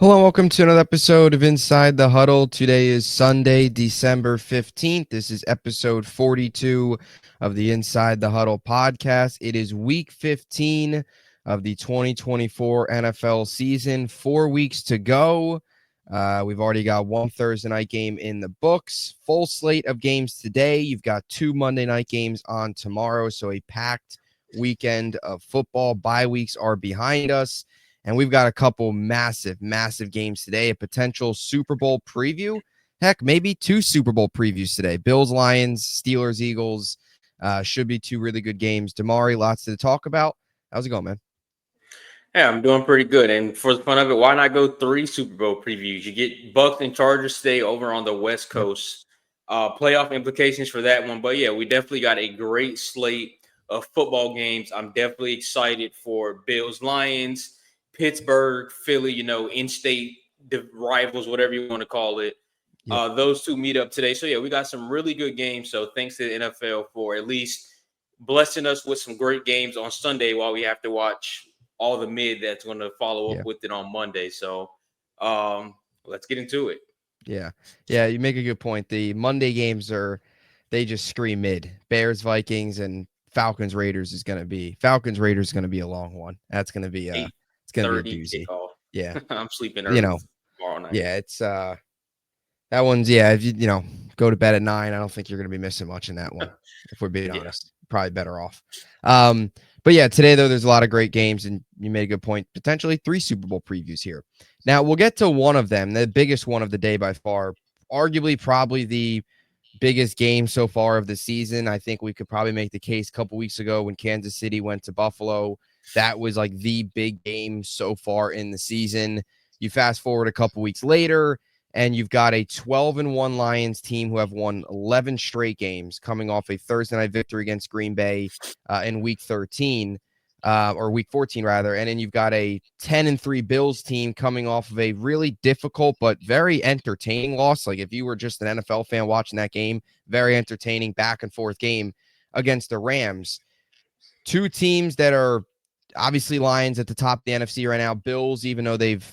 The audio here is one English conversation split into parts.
Hello and welcome to another episode of Inside the Huddle. Today is Sunday, December 15th. This is episode 42 of the Inside the Huddle podcast. It is week 15 of the 2024 NFL season. 4 weeks to go. We've already got one Thursday night game in the books. Full slate of games today. You've got two Monday night games on tomorrow. So a packed weekend of football. Bye weeks are behind us. And we've got a couple massive games today, a potential Super Bowl preview. Heck, maybe two Super Bowl previews today. Bills, Lions, Steelers, Eagles. Should be two really good games. DiMari, lots to talk about. How's it going, man? Yeah, I'm doing pretty good. And for the fun of it, why not go three Super Bowl previews? You get Bucks and Chargers stay over on the West Yep. Coast. Playoff implications for that one. But yeah, we definitely got a great slate of football games. I'm definitely excited for Bills, Lions, Pittsburgh, Philly, in-state rivals, whatever you want to call it. Yep. Those two meet up today. So yeah, we got some really good games. So thanks to the NFL for at least blessing us with some great games on Sunday while we have to watch all the mid that's going to follow up Yeah. with it on Monday. So let's get into it. Yeah. Yeah. You make a good point. The Monday games they just scream mid. Bears, Vikings, and Falcons, Raiders is going to be a long one. That's going to be it's going to be a 8:30 doozy. kickoff. Yeah. I'm sleeping You early know, tomorrow night. yeah, it's that one's, yeah, if you go to bed at 9, I don't think you're going to be missing much in that one. If we're being Yeah. honest, probably better off. But yeah, today though, there's a lot of great games, and you made a good point. Potentially 3 Super Bowl previews here. Now we'll get to one of them, the biggest one of the day by far, arguably probably the biggest game so far of the season. I think we could probably make the case a couple weeks ago when Kansas City went to Buffalo. That was like the big game so far in the season. You fast forward a couple weeks later, and you've got a 12-1 Lions team who have won 11 straight games, coming off a Thursday night victory against Green Bay in week 13, or week 14 rather. And then you've got a 10-3 Bills team coming off of a really difficult but very entertaining loss. Like if you were just an NFL fan watching that game, very entertaining back and forth game against the Rams. Two teams that are obviously Lions at the top of the NFC right now. Bills, even though they've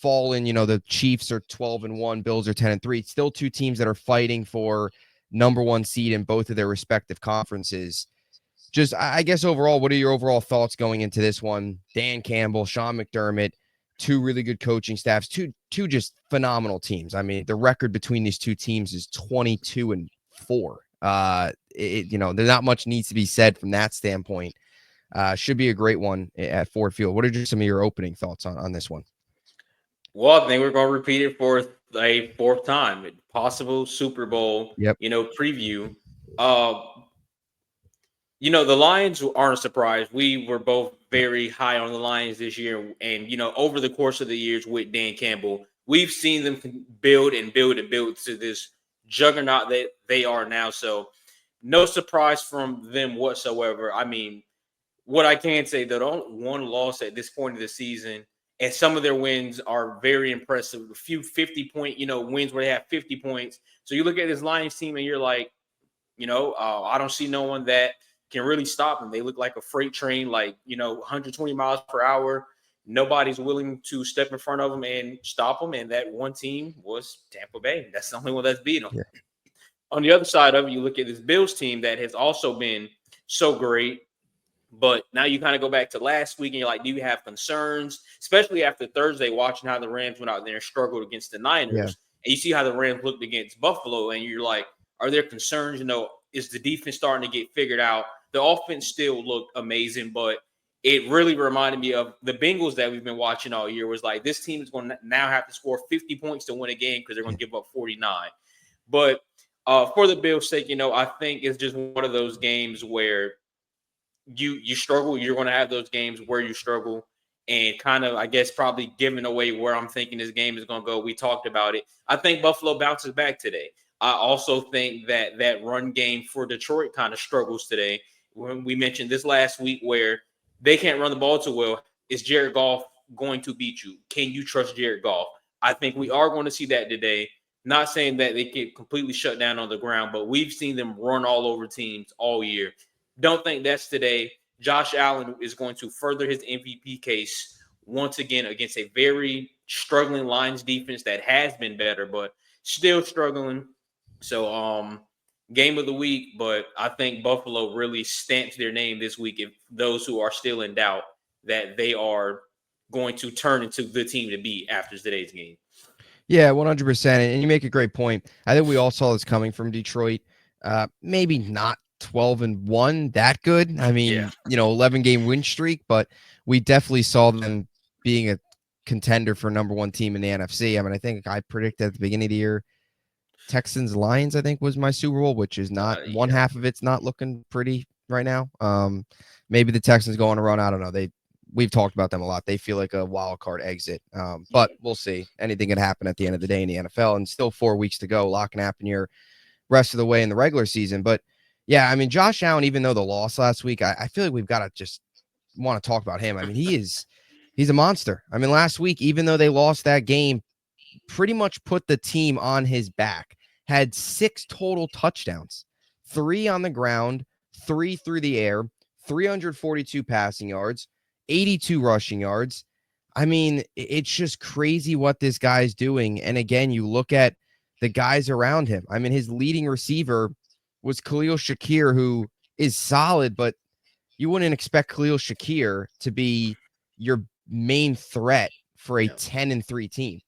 fallen, the Chiefs are 12-1, Bills are 10-3. Still two teams that are fighting for number one seed in both of their respective conferences. Just, I guess overall, what are your overall thoughts going into this one? Dan Campbell, Sean McDermott, two really good coaching staffs, two just phenomenal teams. I mean, the record between these two teams is 22-4. There's not much needs to be said from that standpoint. Should be a great one at Ford Field. What are just some of your opening thoughts on this one? Well, I think we're going to repeat it for a fourth time. Possible Super Bowl, Yep. Preview. Uh, the Lions aren't a surprise. We were both very high on the Lions this year. And, over the course of the years with Dan Campbell, we've seen them build and build and build to this juggernaut that they are now. So, no surprise from them whatsoever. I mean, what I can say, though, only one loss at this point of the season, and some of their wins are very impressive. A few 50-point, wins where they have 50 points. So you look at this Lions team and you're like, I don't see no one that can really stop them. They look like a freight train, like, 120 miles per hour. Nobody's willing to step in front of them and stop them. And that one team was Tampa Bay. That's the only one that's beat them. Yeah. On the other side of it, you look at this Bills team that has also been so great. But now you kind of go back to last week and you're like, do you have concerns? Especially after Thursday, watching how the Rams went out there and struggled against the Niners. Yeah. And you see how the Rams looked against Buffalo. And you're like, are there concerns? Is the defense starting to get figured out? The offense still looked amazing, but it really reminded me of the Bengals that we've been watching all year. Was like, this team is going to now have to score 50 points to win a game because they're going to give up 49. But for the Bills' sake, I think it's just one of those games where you struggle. You're going to have those games where you struggle, and kind of, I guess, probably giving away where I'm thinking this game is going to go. We talked about it. I think Buffalo bounces back today. I also think that run game for Detroit kind of struggles today. When we mentioned this last week where they can't run the ball too well, is Jared Goff going to beat you? Can you trust Jared Goff? I think we are going to see that today. Not saying that they get completely shut down on the ground, but we've seen them run all over teams all year. Don't think that's today. Josh Allen is going to further his MVP case once again against a very struggling Lions defense that has been better, but still struggling. So, game of the week, but I think Buffalo really stamps their name this week. If those who are still in doubt that they are going to turn into the team to beat after today's game. Yeah, 100%. And you make a great point. I think we all saw this coming from Detroit. Maybe not 12-1 that good. I mean, 11-game win streak, but we definitely saw them being a contender for number one team in the NFC. I mean, I think I predicted at the beginning of the year, Texans Lions, I think, was my Super Bowl, which is not one half of it's not looking pretty right now. Maybe the Texans go on a run. I don't know. We've talked about them a lot. They feel like a wild card exit. But we'll see. Anything can happen at the end of the day in the NFL, and still 4 weeks to go. A lot can happen here rest of the way in the regular season. But yeah, I mean, Josh Allen, even though the loss last week, I feel like we've got to just want to talk about him. I mean, he's a monster. I mean, last week, even though they lost that game, pretty much put the team on his back, had 6 total touchdowns, 3 on the ground, 3 through the air, 342 passing yards, 82 rushing yards. I mean, it's just crazy what this guy's doing. And again, you look at the guys around him. I mean, his leading receiver was Khalil Shakir, who is solid, but you wouldn't expect Khalil Shakir to be your main threat for a 10-3 team.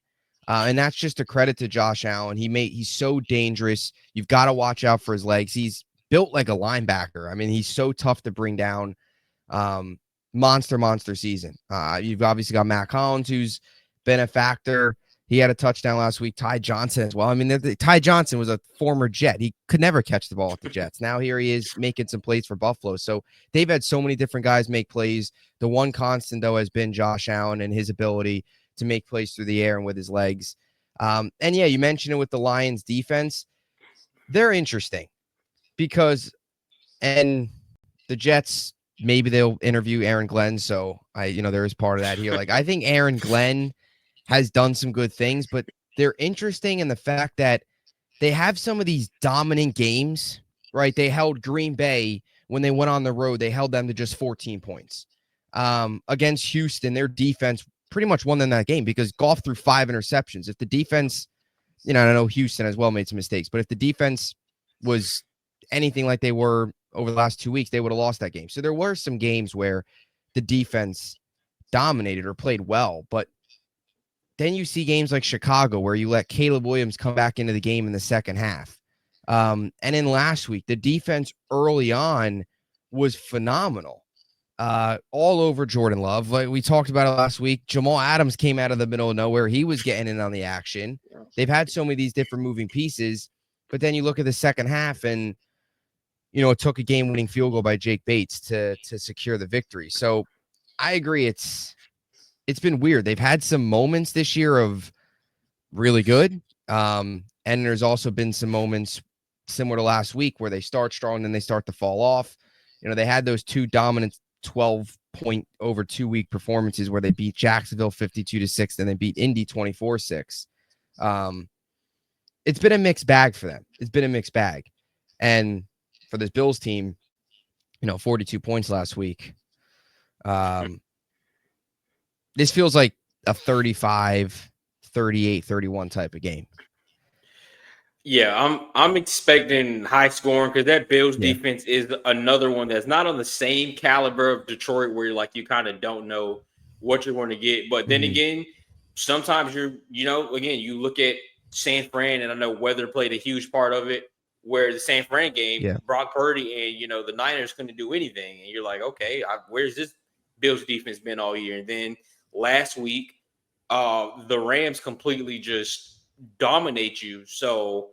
And that's just a credit to Josh Allen. He's so dangerous. You've got to watch out for his legs. He's built like a linebacker. I mean, he's so tough to bring down. Monster season. You've obviously got Matt Collins, who's been a factor. He had a touchdown last week. Ty Johnson as well. I mean, Ty Johnson was a former Jet. He could never catch the ball with the Jets. Now here he is making some plays for Buffalo. So they've had so many different guys make plays. The one constant, though, has been Josh Allen and his ability to make plays through the air and with his legs. And yeah, you mentioned it with the Lions defense. They're interesting because, and the Jets, maybe they'll interview Aaron Glenn. So there is part of that here. Like, I think Aaron Glenn has done some good things, but they're interesting in the fact that they have some of these dominant games, right? They held Green Bay when they went on the road. They held them to just 14 points. Against Houston, their defense pretty much won them that game because Goff threw 5 interceptions. If the defense, I know Houston as well made some mistakes, but if the defense was anything like they were over the last 2 weeks, they would have lost that game. So there were some games where the defense dominated or played well, but then you see games like Chicago where you let Caleb Williams come back into the game in the second half. And in last week, the defense early on was phenomenal. All over Jordan Love. Like we talked about it last week, Jamal Adams came out of the middle of nowhere. He was getting in on the action. They've had so many of these different moving pieces, but then you look at the second half and, it took a game-winning field goal by Jake Bates to secure the victory. So I agree. It's been weird. They've had some moments this year of really good. And there's also been some moments similar to last week where they start strong, then they start to fall off. They had those 2 dominant 12-point over 2-week performances where they beat Jacksonville 52-6, then they beat Indy 24-6. It's been a mixed bag for them. It's been a mixed bag. And for this Bills team, 42 points last week. This feels like a 35, 38, 31 type of game. Yeah, I'm expecting high scoring because that Bills defense is another one that's not on the same caliber of Detroit where you kind of don't know what you're going to get. But then again, sometimes you look at San Fran, and I know weather played a huge part of it, where the San Fran game, Brock Purdy and, the Niners couldn't do anything. And you're like, okay, where's this Bills defense been all year? And then last week, the Rams completely just dominate you. So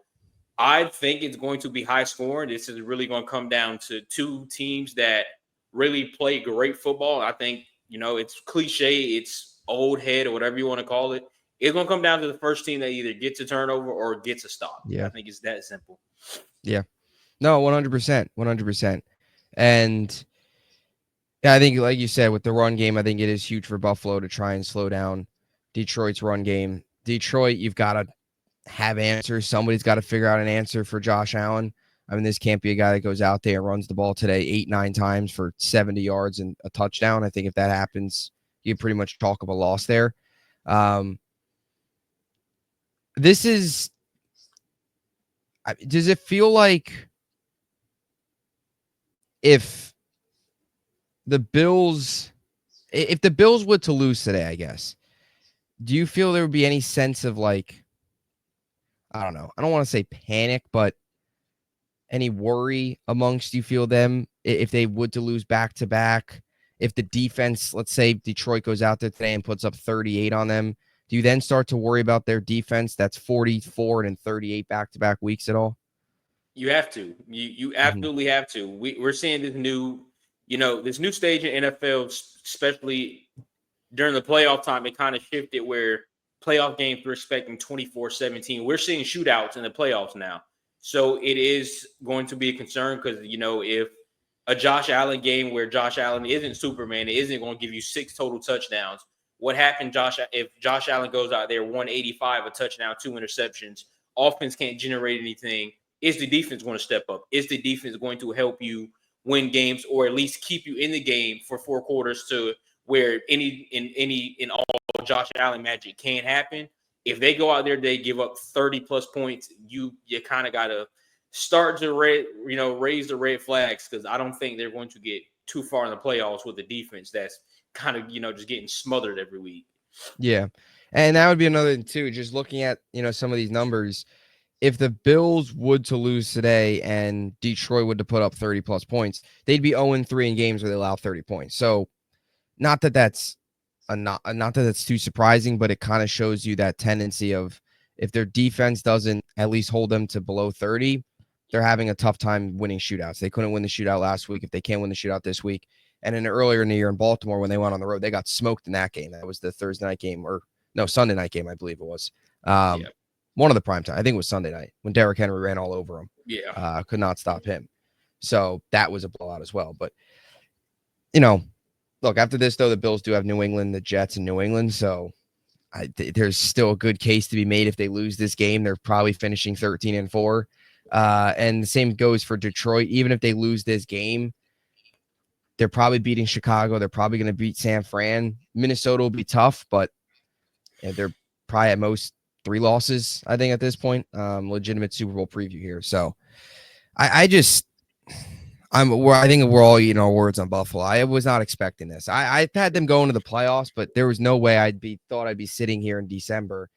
I think it's going to be high scoring. This is really going to come down to 2 teams that really play great football. I think, it's cliche, it's old head or whatever you want to call it. It's going to come down to the first team that either gets a turnover or gets a stop. Yeah. I think it's that simple. Yeah. No, 100%. 100%. And yeah, I think, like you said, with the run game, I think it is huge for Buffalo to try and slow down Detroit's run game. Detroit, you've got to have answers. Somebody's got to figure out an answer for Josh Allen. I mean, this can't be a guy that goes out there and runs the ball today 8-9 times for 70 yards and a touchdown. I think if that happens, you pretty much talk of a loss there. This is, does it feel like if the Bills were to lose today, I guess, do you feel there would be any sense of like, I don't know, I don't want to say panic, but any worry amongst you feel them if they would to lose back to back? If the defense, let's say Detroit goes out there today and puts up 38 on them, do you then start to worry about their defense that's 44 and 38 back to back weeks at all? You have to. You absolutely have to. We're seeing this new, this new stage in NFL, especially during the playoff time. It kind of shifted where playoff games we're expecting 24-17. We're seeing shootouts in the playoffs now. So it is going to be a concern because, if a Josh Allen game where Josh Allen isn't Superman, it isn't going to give you 6 total touchdowns. What happened, if Josh Allen goes out there 185, a touchdown, 2 interceptions, offense can't generate anything. Is the defense going to step up? Is the defense going to help you win games or at least keep you in the game for 4 quarters to where in all Josh Allen magic can happen? If they go out there, they give up 30 plus points, you kind of got to start to raise the red flags, because I don't think they're going to get too far in the playoffs with the defense that's kind of, just getting smothered every week. Yeah. And that would be another thing too, just looking at, some of these numbers. If the Bills would to lose today and Detroit would to put up 30 plus points, they'd be 0-3 in games where they allow 30 points. So not that that's not that that's too surprising, but it kind of shows you that tendency of if their defense doesn't at least hold them to below 30, they're having a tough time winning shootouts. They couldn't win the shootout last week. If they can't win the shootout this week, and then earlier in the year in Baltimore when they went on the road, they got smoked in that game. That was the Thursday night game, or no, Sunday night game, I believe it was. One of the prime time. I think it was Sunday night when Derrick Henry ran all over him. Yeah. Could not stop him. So that was a blowout as well. But, look, after this, though, the Bills do have New England, the Jets, and New England. So there's still a good case to be made. If they lose this game, they're probably finishing 13-4. And the same goes for Detroit. Even if they lose this game, they're probably beating Chicago. They're probably going to beat San Fran. Minnesota will be tough, but they're probably at most 3 losses, I think, at this point. Legitimate Super Bowl preview here. So I think we're all eating our words on Buffalo. I was not expecting this. I had them going to the playoffs, but there was no way I'd be sitting here in December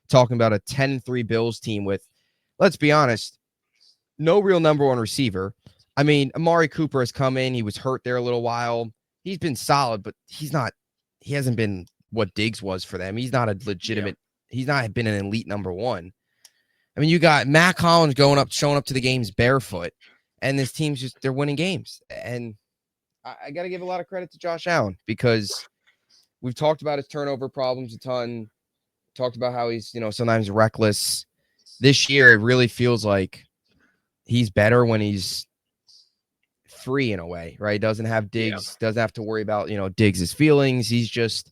talking about a 10-3 Bills team with, let's be honest, no real number 1 receiver. I mean, Amari Cooper has come in. He was hurt there a little while. He's been solid, but he hasn't been what Diggs was for them. He's not a legitimate, he's not been an elite number 1. I mean, you got Matt Collins showing up to the games barefoot, and this team's they're winning games. And I got to give a lot of credit to Josh Allen, because we've talked about his turnover problems a ton, talked about how he's, sometimes reckless. This year, it really feels like he's better when he's free in a way, right? Doesn't have Diggs, doesn't have to worry about, Diggs' feelings. He's just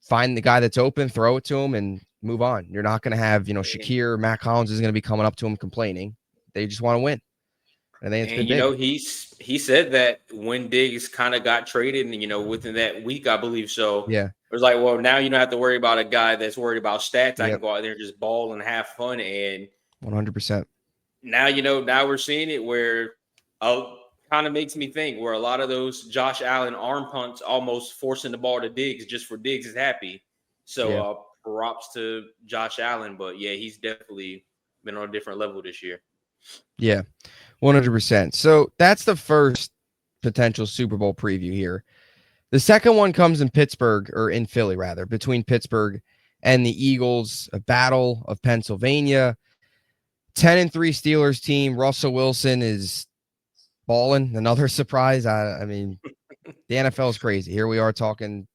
find the guy that's open, throw it to him, and move on. You're not going to have, Shakir, Matt Collins is going to be coming up to him complaining. They just want to win. I think it's been big. He said that when Diggs kind of got traded, and within that week, I believe so. Yeah, it was like, well, now you don't have to worry about a guy that's worried about stats. I can go out there and just ball and have fun. And 100%. Now now we're seeing it where kind of makes me think where a lot of those Josh Allen arm punts almost forcing the ball to Diggs just for Diggs is happy. So props to Josh Allen, but he's definitely been on a different level this year. Yeah, 100%. So that's the first potential Super Bowl preview here. The second one comes in Pittsburgh, or in Philly rather, between Pittsburgh and the Eagles, a battle of Pennsylvania. 10-3 Steelers team. Russell Wilson is balling. Another surprise. I mean, the NFL is crazy. Here we are talking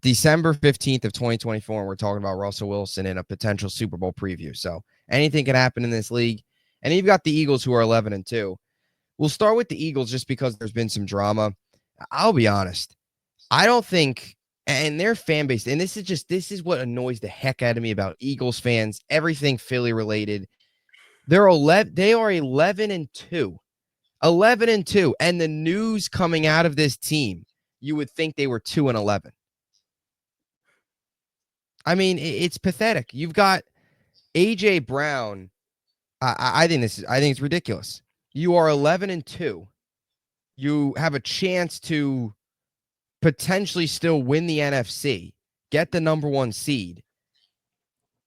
December 15th of 2024, and we're talking about Russell Wilson in a potential Super Bowl preview. So anything can happen in this league. And you've got the Eagles, who are 11-2. We'll start with the Eagles just because there's been some drama. I'll be honest. I don't think, and their fan base, and this is what annoys the heck out of me about Eagles fans, everything Philly related. They are 11-2. 11-2. And the news coming out of this team, you would think they were 2-11. I mean, it's pathetic. You've got AJ Brown. I think it's ridiculous. You are 11-2. You have a chance to potentially still win the NFC, get the number 1 seed,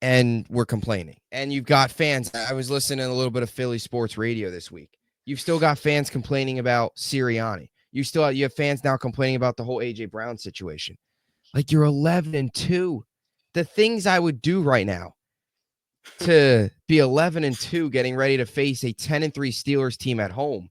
and we're complaining. And you've got fans. I was listening to a little bit of Philly sports radio this week. You've still got fans complaining about Sirianni. You have fans now complaining about the whole AJ Brown situation. Like, you're 11-2. The things I would do right now to be 11-2, getting ready to face a 10-3 Steelers team at home.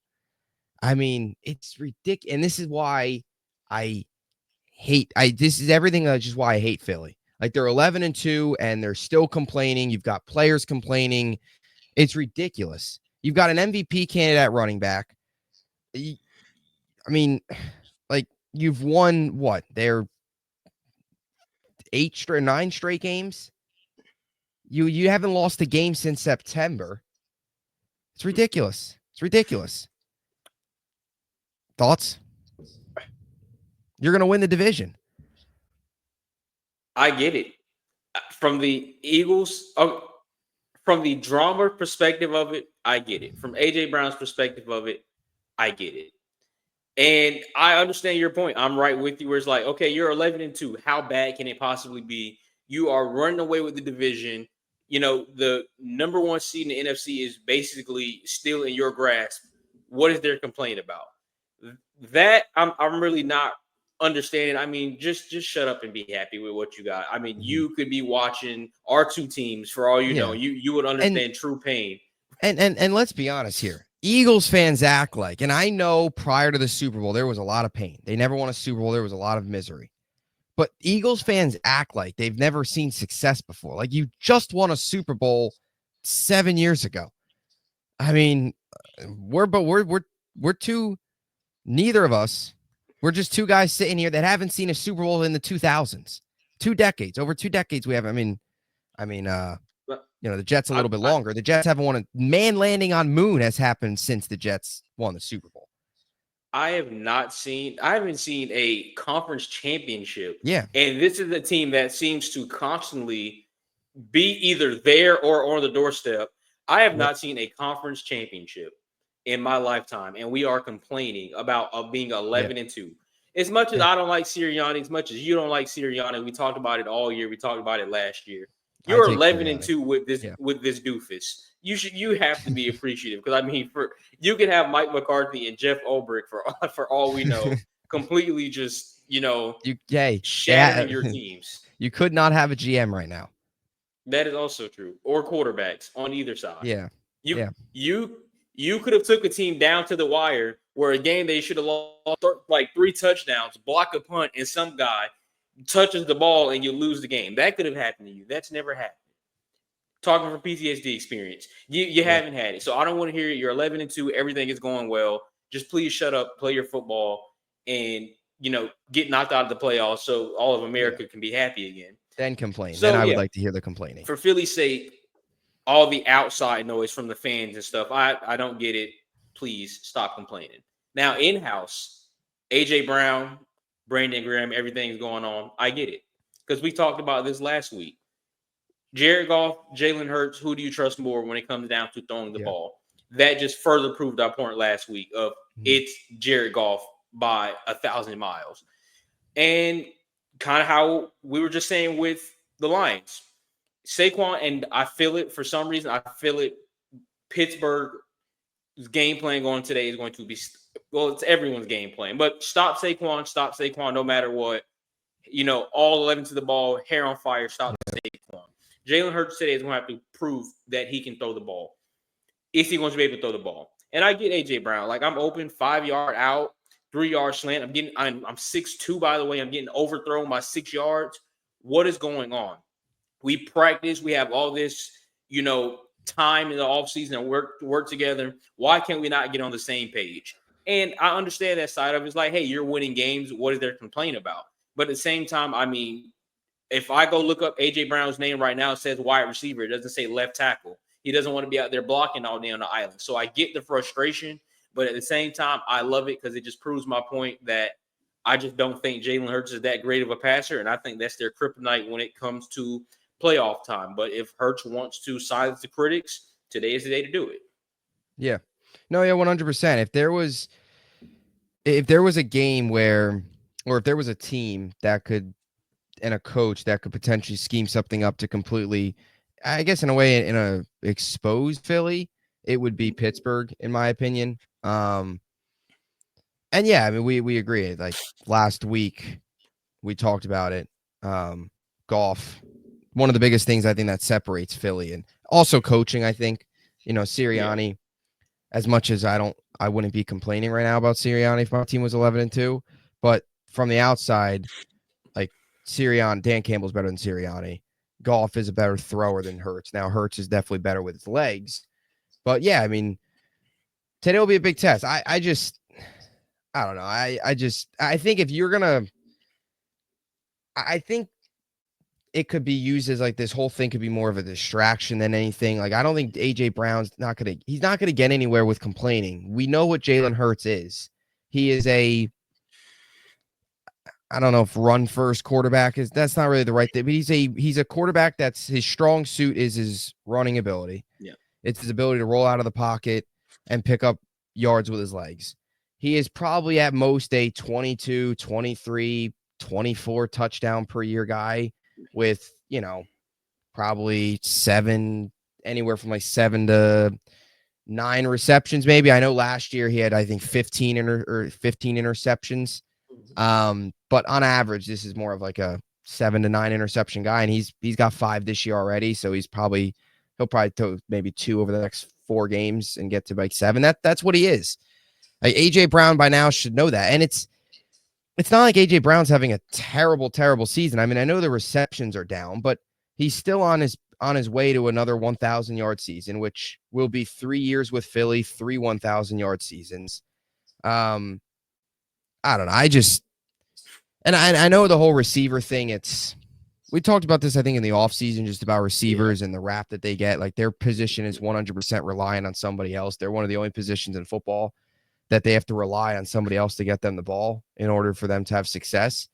I mean, it's ridiculous. And this is why this is everything. Just why I hate Philly. Like, they're 11-2 and they're still complaining. You've got players complaining. It's ridiculous. You've got an MVP candidate at running back. I mean, like, you've won what? They're 9 straight games. You haven't lost a game since September. It's ridiculous. It's ridiculous. Thoughts? You're going to win the division. I get it. From the Eagles, from the drama perspective of it, I get it. From AJ Brown's perspective of it, I get it. And I understand your point. I'm right with you where it's like, okay, you're 11-2. How bad can it possibly be? You are running away with the division. You know, the number 1 seed in the NFC is basically still in your grasp. What is there complaint about? That I'm really not understanding. I mean, just shut up and be happy with what you got. I mean, you could be watching our 2 teams for all you know. You would understand true pain. And let's be honest here. Eagles fans act like, and I know prior to the Super Bowl, there was a lot of pain. They never won a Super Bowl. There was a lot of misery. But Eagles fans act like they've never seen success before. Like, you just won a Super Bowl 7 years ago. I mean, we're neither of us. We're just 2 guys sitting here that haven't seen a Super Bowl in the 2000s. 2 decades. Over 2 decades we have. I mean, the Jets a little bit longer. The Jets haven't won a man landing on moon has happened since the Jets won the Super Bowl. I haven't seen a conference championship. Yeah. And this is a team that seems to constantly be either there or on the doorstep. I have not seen a conference championship in my lifetime, and we are complaining about being 11-2. As much as I don't like Sirianni, as much as you don't like Sirianni, we talked about it all year. We talked about it last year. You're 11-2 with this doofus. You have to be appreciative because I mean, you could have Mike McCarthy and Jeff Ulbrich for all we know, completely just shattering your teams. You could not have a GM right now. That is also true, or quarterbacks on either side. Yeah, you could have took a team down to the wire where a game they should have lost like 3 touchdowns, block a punt, and some guy touches the ball and you lose the game. That could have happened to you. That's never happened. Talking from PTSD experience, you haven't had it. So I don't want to hear it. You're 11-2. Everything is going well. Just please shut up, play your football, and get knocked out of the playoffs so all of America can be happy again. Then complain. So, then I would like to hear the complaining. For Philly's sake, all the outside noise from the fans and stuff, I don't get it. Please stop complaining. Now, in-house, AJ Brown, Brandon Graham, everything's going on. I get it. Because we talked about this last week. Jared Goff, Jalen Hurts, who do you trust more when it comes down to throwing the ball? That just further proved our point last week of it's Jared Goff by 1,000 miles. And kind of how we were just saying with the Lions. Saquon, and I feel it for some reason, Pittsburgh's game plan going today is going to be, it's everyone's game plan, but stop Saquon no matter what. All 11 to the ball, hair on fire, stop Saquon. Jalen Hurts today is going to have to prove that he can throw the ball. Is he going to be able to throw the ball? And I get AJ Brown. Like, I'm open 5-yard out, 3-yard slant. I'm 6'2", by the way. I'm getting overthrown by 6 yards. What is going on? We practice. We have all this, time in the offseason and work together. Why can't we not get on the same page? And I understand that side of it. It's like, hey, you're winning games. What is there to complain about? But at the same time, I mean, if I go look up AJ Brown's name right now, it says wide receiver. It doesn't say left tackle. He doesn't want to be out there blocking all day on the island. So I get the frustration, but at the same time, I love it because it just proves my point that I just don't think Jalen Hurts is that great of a passer, and I think that's their kryptonite when it comes to playoff time. But if Hurts wants to silence the critics, today is the day to do it. Yeah. No, yeah, 100%. If there was a game where, or if there was a team that could, and a coach that could potentially scheme something up to completely, I guess in a way, in a expose Philly, it would be Pittsburgh, in my opinion. And yeah, I mean, we agree. Like last week, we talked about it. Golf, one of the biggest things I think that separates Philly, and also coaching. I think, Sirianni. As much as I wouldn't be complaining right now about Sirianni if my team was 11-2, but from the outside, like Dan Campbell's better than Sirianni. Golf is a better thrower than Hurts. Now Hurts is definitely better with his legs, but yeah, I mean, today will be a big test. I don't know. I think if you're gonna, I think it could be used as like this whole thing could be more of a distraction than anything. Like I don't think AJ Brown's he's not gonna get anywhere with complaining. We know what Jalen Hurts is. He is I don't know if run first quarterback that's not really the right thing, but he's a quarterback that's his strong suit is his running ability. Yeah. It's his ability to roll out of the pocket and pick up yards with his legs. He is probably at most a 22, 23, 24 touchdown per year guy with, probably anywhere from like 7 to 9 receptions. Maybe I know last year he had, I think 15 interceptions. But on average, this is more of like a 7 to 9 interception guy. And he's got 5 this year already. So he'll probably throw maybe 2 over the next 4 games and get to like 7. That's what he is. Like AJ Brown by now should know that. And it's not like AJ Brown's having a terrible, terrible season. I mean, I know the receptions are down, but he's still on his way to another 1,000-yard season, which will be 3 years with Philly, 3 1,000-yard seasons. I don't know. And I know the whole receiver thing. We talked about this, I think, in the offseason, just about receivers and the rap that they get. Like their position is 100% reliant on somebody else. They're one of the only positions in football that they have to rely on somebody else to get them the ball in order for them to have success.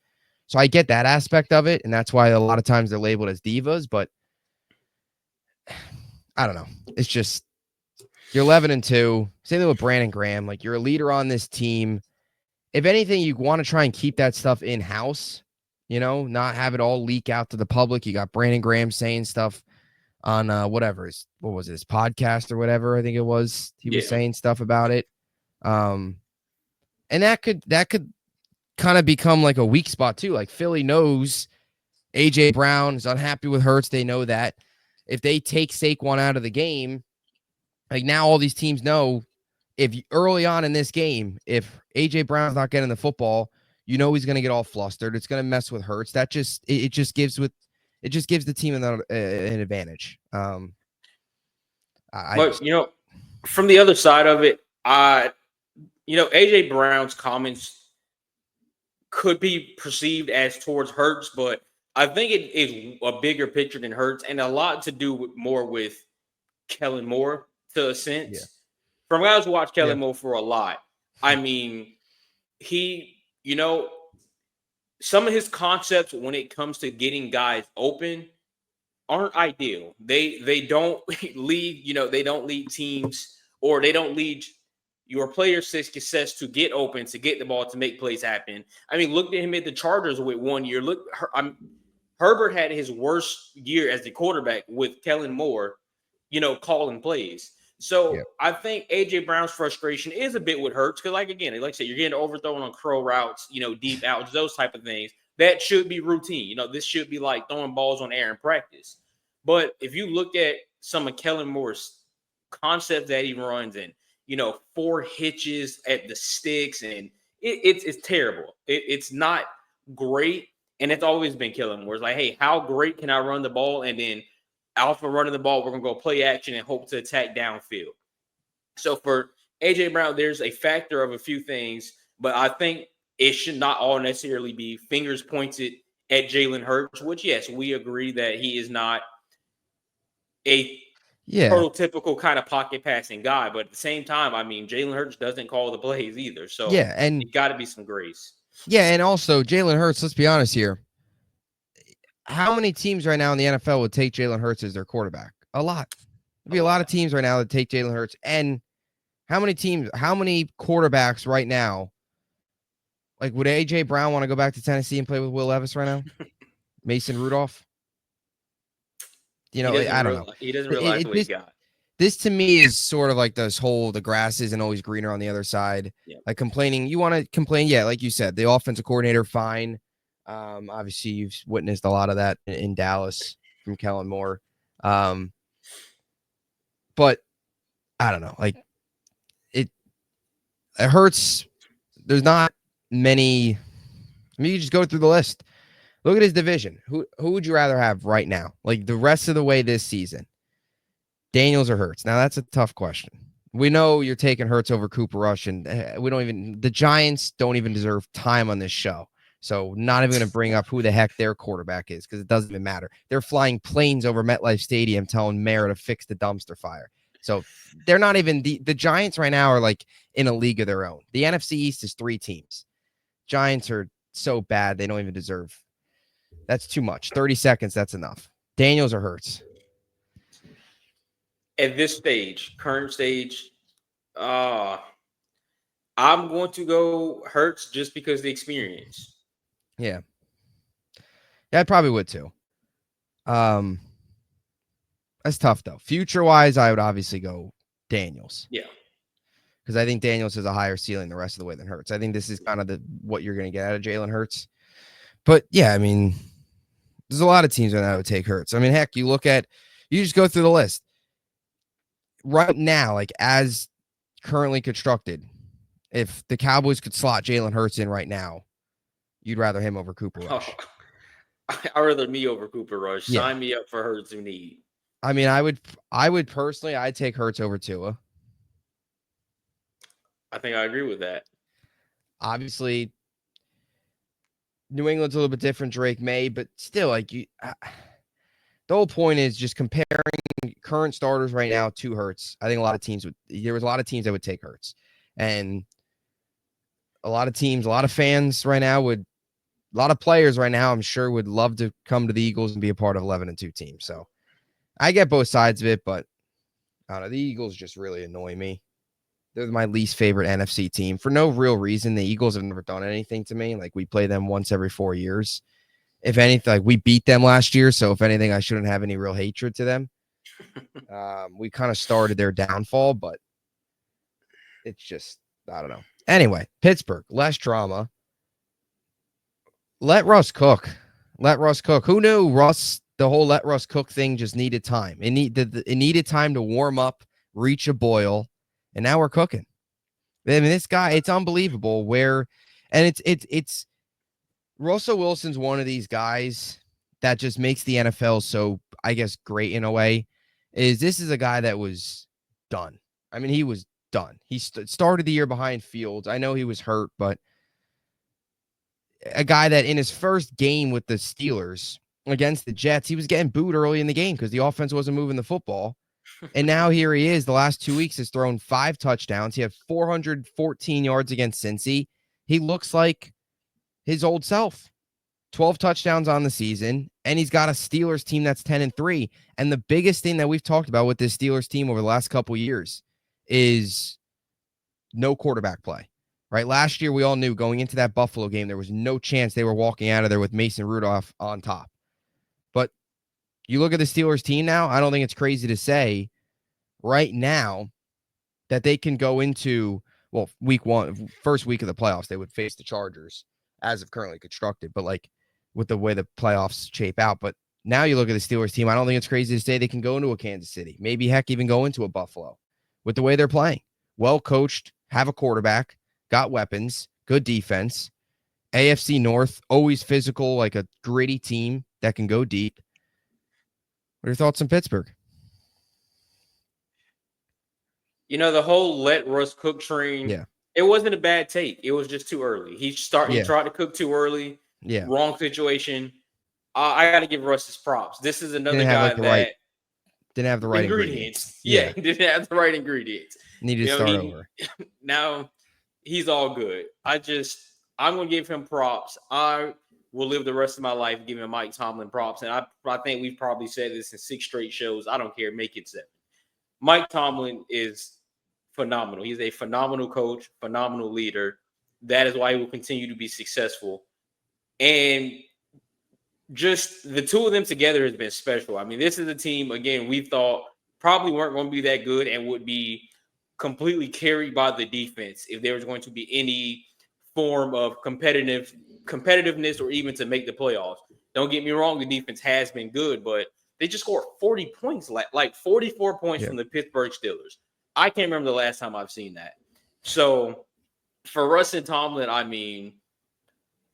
So I get that aspect of it, and that's why a lot of times they're labeled as divas, but I don't know. It's just you're 11-2. Same thing with Brandon Graham. Like you're a leader on this team. If anything, you want to try and keep that stuff in-house, not have it all leak out to the public. You got Brandon Graham saying stuff on what was it, his podcast or whatever, I think it was. He was saying stuff about it. And that could kind of become like a weak spot too. Like Philly knows AJ Brown is unhappy with Hurts. They know that if they take Saquon out of the game, like now all these teams know if early on in this game, if AJ Brown's not getting the football, he's going to get all flustered. It's going to mess with Hurts. That just gives the team an advantage. From the other side of it, AJ Brown's comments could be perceived as towards Hurts, but I think it is a bigger picture than Hurts and a lot to do more with Kellen Moore to a sense. Yeah. From guys who watch Kellen Moore for a lot, I mean, he, some of his concepts when it comes to getting guys open aren't ideal. They don't lead, they don't lead teams or they don't lead your players' success to get open, to get the ball, to make plays happen. I mean, look at him at the Chargers with 1 year. Herbert had his worst year as the quarterback with Kellen Moore, calling plays. So I think AJ Brown's frustration is a bit with Hurts because, like I said, you're getting overthrown on crow routes, deep outs, those type of things. That should be routine. This should be like throwing balls on air in practice. But if you look at some of Kellen Moore's concepts that he runs and 4 hitches at the sticks, and it's terrible. It's not great, and it's always been Kellen Moore. It's like, hey, how great can I run the ball? And then alpha running the ball, we're going to go play action and hope to attack downfield. So for AJ Brown, there's a factor of a few things, but I think it should not all necessarily be fingers pointed at Jalen Hurts, which, yes, we agree that he is not a prototypical kind of pocket passing guy. But at the same time, I mean, Jalen Hurts doesn't call the plays either. So and you got to be some grace. Yeah, and also Jalen Hurts, let's be honest here. How many teams right now in the NFL would take Jalen Hurts as their quarterback? A lot. There'd A be a lot of lot. teams right now that take Jalen Hurts. And how many quarterbacks right now? Like, would A.J. Brown want to go back to Tennessee and play with Will Levis right now? Mason Rudolph? I don't know. He doesn't It, realize it, what he this got. this to me is sort of like this whole the grass isn't always greener on the other side. Yeah. Like complaining, you want to complain, yeah, like you said, the offensive coordinator, fine. Obviously, you've witnessed a lot of that in Dallas from Kellen Moore. But I don't know, like it hurts. There's not many. I mean, you just go through the list. Look at his division. Who would you rather have right now? Like the rest of the way this season, Daniels or Hurts? Now that's a tough question. We know you're taking Hurts over Cooper Rush, and the Giants don't even deserve time on this show. So not even going to bring up who the heck their quarterback is because it doesn't even matter. They're flying planes over MetLife Stadium telling Mayor to fix the dumpster fire. So they're not even the Giants right now are like in a league of their own. The NFC East is 3 teams. Giants are so bad they don't even deserve. That's too much. 30 seconds, that's enough. Daniels or Hurts? At this stage, current stage, I'm going to go Hurts just because the experience. Yeah. Yeah, I probably would too. That's tough though. Future-wise, I would obviously go Daniels. Yeah. Because I think Daniels has a higher ceiling the rest of the way than Hurts. I think this is kind of what you're going to get out of Jalen Hurts. But yeah, I mean, there's a lot of teams that would take Hurts. I mean, heck, you just go through the list. Right now, like as currently constructed, if the Cowboys could slot Jalen Hurts in right now, you'd rather him over Cooper Rush. I'd rather me over Cooper Rush. Yeah. Sign me up for Hurts who need. I mean, I would personally, I'd take Hurts over Tua. I think I agree with that. Obviously, New England's a little bit different. Drake May, but still, like the whole point is just comparing current starters right now to Hurts. I think there was a lot of teams that would take Hurts, and a lot of fans right now a lot of players right now, I'm sure would love to come to the Eagles and be a part of 11-2 team. So I get both sides of it, but I don't know. The Eagles just really annoy me. They're my least favorite NFC team for no real reason. The Eagles have never done anything to me. Like we play them once every 4 years. If anything, like we beat them last year. So if anything, I shouldn't have any real hatred to them. We kind of started their downfall, but it's just, I don't know. Anyway, Pittsburgh, less drama. Let Russ cook. Who knew the whole let Russ cook thing just needed time. It needed time to warm up, reach a boil. And now we're cooking. I mean, this guy, it's unbelievable it's Russell Wilson's one of these guys that just makes the NFL so, I guess, great in a way. This is a guy that was done. I mean, he was done. He started the year behind Fields. I know he was hurt, but a guy that in his first game with the Steelers against the Jets, he was getting booed early in the game because the offense wasn't moving the football. And now here he is. The last 2 weeks has thrown 5 touchdowns. He had 414 yards against Cincy. He looks like his old self. 12 touchdowns on the season, and he's got a Steelers team that's 10-3. And the biggest thing that we've talked about with this Steelers team over the last couple of years is no quarterback play. Right? Last year, we all knew going into that Buffalo game, there was no chance they were walking out of there with Mason Rudolph on top. But you look at the Steelers team now, I don't think it's crazy to say right now that they can go into, well, first week of the playoffs, they would face the Chargers as of currently constructed, but like with the way the playoffs shape out. But now you look at the Steelers team, I don't think it's crazy to say they can go into a Kansas City, maybe heck even go into a Buffalo with the way they're playing. Well coached, have a quarterback, got weapons, good defense. AFC North, always physical, like a gritty team that can go deep. What are your thoughts on Pittsburgh? The whole let Russ cook train. Yeah. It wasn't a bad take. It was just too early. He tried to cook too early. Yeah. Wrong situation. I got to give Russ his props. This is another Didn't guy have, that didn't have the right ingredients. Yeah, he didn't have the right ingredients. Needed to start over. Now he's all good. I'm going to give him props. I will live the rest of my life giving Mike Tomlin props. And I think we've probably said this in 6 straight shows. I don't care. Make it 7. Mike Tomlin is phenomenal. He's a phenomenal coach, phenomenal leader. That is why he will continue to be successful. And just the two of them together has been special. I mean, this is a team, again, we thought probably weren't going to be that good and would be completely carried by the defense if there was going to be any form of competitiveness or even to make the playoffs. Don't get me wrong, the defense has been good, but they just scored 40 points, like 44 points from the Pittsburgh Steelers. I can't remember the last time I've seen that. So for Russ and Tomlin, I mean,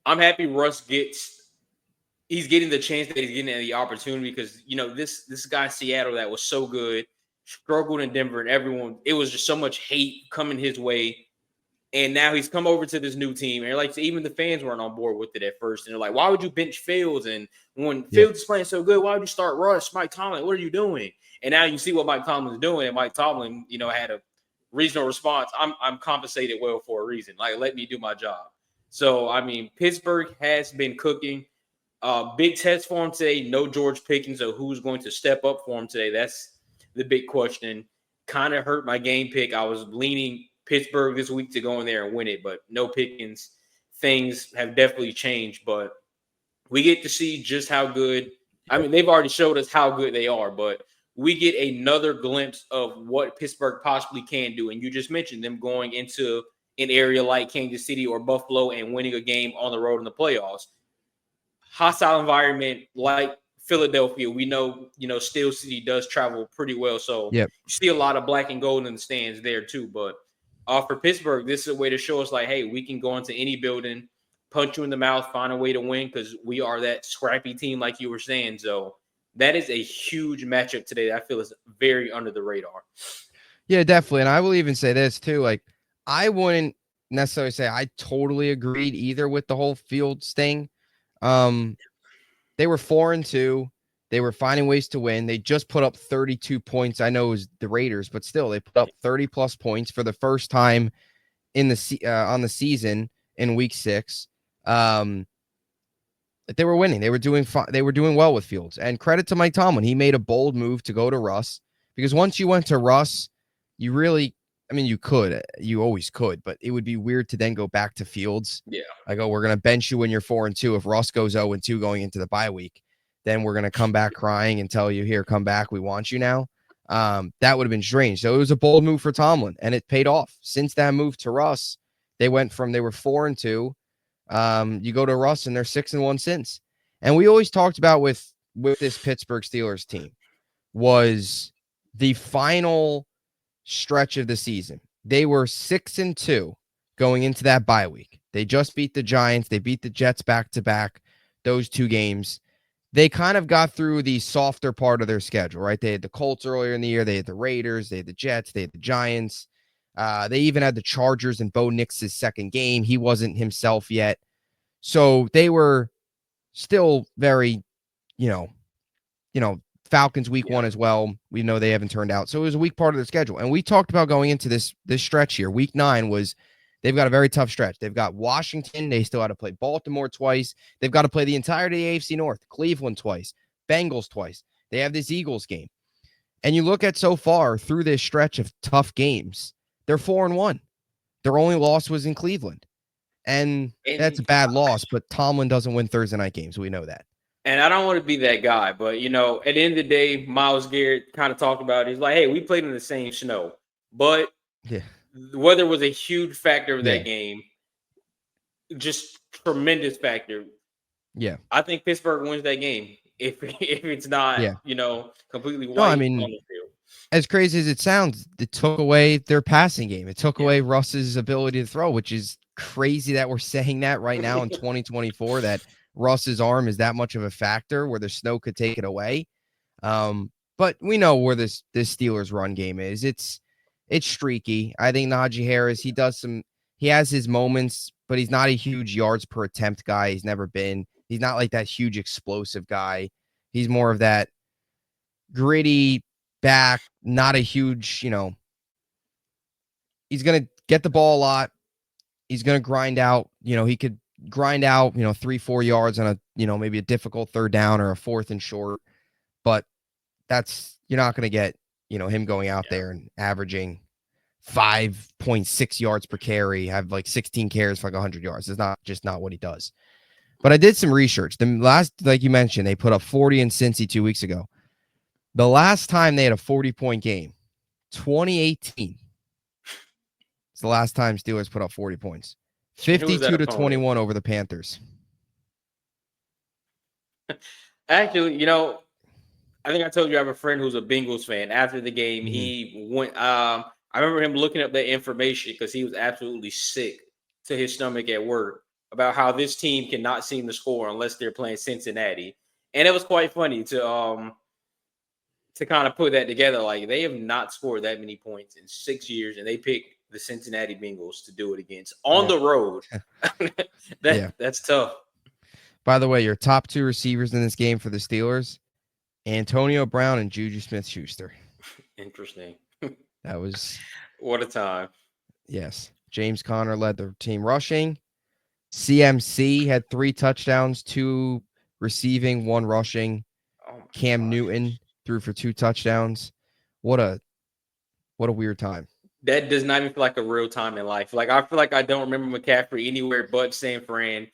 I'm happy Russ he's getting the chance that he's getting the opportunity because, you know, this guy in Seattle that was so good, struggled in Denver, and everyone, it was just so much hate coming his way. And now he's come over to this new team. And like, even the fans weren't on board with it at first. And they're like, why would you bench Fields? And when Fields is playing so good, why would you start Russ? Mike Tomlin, what are you doing? And now you see what Mike Tomlin's doing. And Mike Tomlin, you know, had a reasonable response. I'm compensated well for a reason. Like, let me do my job. So, I mean, Pittsburgh has been cooking. Big test for him today. No George Pickens. So who's going to step up for him today? That's the big question. Kind of hurt my game pick. I was leaning Pittsburgh this week to go in there and win it, but no Pickens. Things have definitely changed, but we get to see just how good. I mean, they've already showed us how good they are, but we get another glimpse of what Pittsburgh possibly can do. And you just mentioned them going into an area like Kansas City or Buffalo and winning a game on the road in the playoffs. Hostile environment like Philadelphia, we know, you know, Steel City does travel pretty well. So you see a lot of black and gold in the stands there too. But for Pittsburgh, this is a way to show us like, hey, we can go into any building, punch you in the mouth, find a way to win because we are that scrappy team like you were saying. So that is a huge matchup today that I feel is very under the radar. Yeah, definitely. And I will even say this too. Like, I wouldn't necessarily say I totally agreed either with the whole Fields thing. They were 4-2. They were finding ways to win. They just put up 32 points. I know it was the Raiders, but still, they put up 30 plus points for the first time in the on the season in Week 6. They were winning. They were doing fine. They were doing well with Fields. And credit to Mike Tomlin. He made a bold move to go to Russ because once you went to Russ, you really, I mean, you always could, but it would be weird to then go back to Fields. Yeah. Like, oh, we're going to bench you when you're 4-2. If Russ goes 0-2 going into the bye week, then we're going to come back crying and tell you, here, come back. We want you now. That would have been strange. So it was a bold move for Tomlin, and it paid off. Since that move to Russ, they were 4-2. You go to Russ, and they're 6-1 since. And we always talked about with this Pittsburgh Steelers team was the final stretch of the season. They were 6-2 going into that bye week. They just beat the Giants. They beat the Jets back-to-back, those 2 games. They kind of got through the softer part of their schedule, right? They had the Colts earlier in the year. They had the Raiders. They had the Jets. They had the Giants. They even had the Chargers in Bo Nix's second game. He wasn't himself yet. So they were still very, Falcons week 1 as well. We know they haven't turned out. So it was a weak part of their schedule. And we talked about going into this stretch here. Week 9 was they've got a very tough stretch. They've got Washington. They still had to play Baltimore twice. They've got to play the entirety of the AFC North, Cleveland twice, Bengals twice. They have this Eagles game. And you look at so far through this stretch of tough games, they're 4-1. Their only loss was in Cleveland. And that's a bad loss, but Tomlin doesn't win Thursday night games. We know that. And I don't want to be that guy, but, you know, at the end of the day, Myles Garrett kind of talked about it. He's like, hey, we played in the same snow. But weather was a huge factor of that game. Just tremendous factor. Yeah. I think Pittsburgh wins that game if it's not, completely white on the field. As crazy as it sounds, it took away their passing game. It took away Russ's ability to throw, which is crazy that we're saying that right now in 2024, that Russ's arm is that much of a factor where the snow could take it away. But we know where this Steelers run game is. It's streaky. I think Najee Harris, he has his moments, but he's not a huge yards per attempt guy. He's never been. He's not like that huge explosive guy. He's more of that gritty back, not a huge, he's going to get the ball a lot. He's going to grind out he could grind out, 3-4 yards on a, maybe a difficult third down or a fourth and short. But you're not going to get, him going out there and averaging 5.6 yards per carry, have like 16 carries for like 100 yards. It's not what he does. But I did some research. The last, like you mentioned, they put up 40 in Cincy 2 weeks ago. The last time they had a 40-point game, 2018. It's the last time Steelers put up 40 points. 52-21 over the Panthers. Actually, I think I told you I have a friend who's a Bengals fan. After the game, he went. I remember him looking up that information because he was absolutely sick to his stomach at work about how this team cannot seem to score unless they're playing Cincinnati. And it was quite funny to kind of put that together. Like, they have not scored that many points in 6 years, and they picked the Cincinnati Bengals to do it against on the road. That's tough. By the way, your top 2 receivers in this game for the Steelers, Antonio Brown and Juju Smith-Schuster. Interesting. That was what a time. Yes. James Conner led the team rushing. CMC had 3 touchdowns, 2 receiving, 1 rushing. Cam Newton threw for 2 touchdowns. What a weird time. That does not even feel like a real time in life. Like, I feel like I don't remember McCaffrey anywhere but San Fran.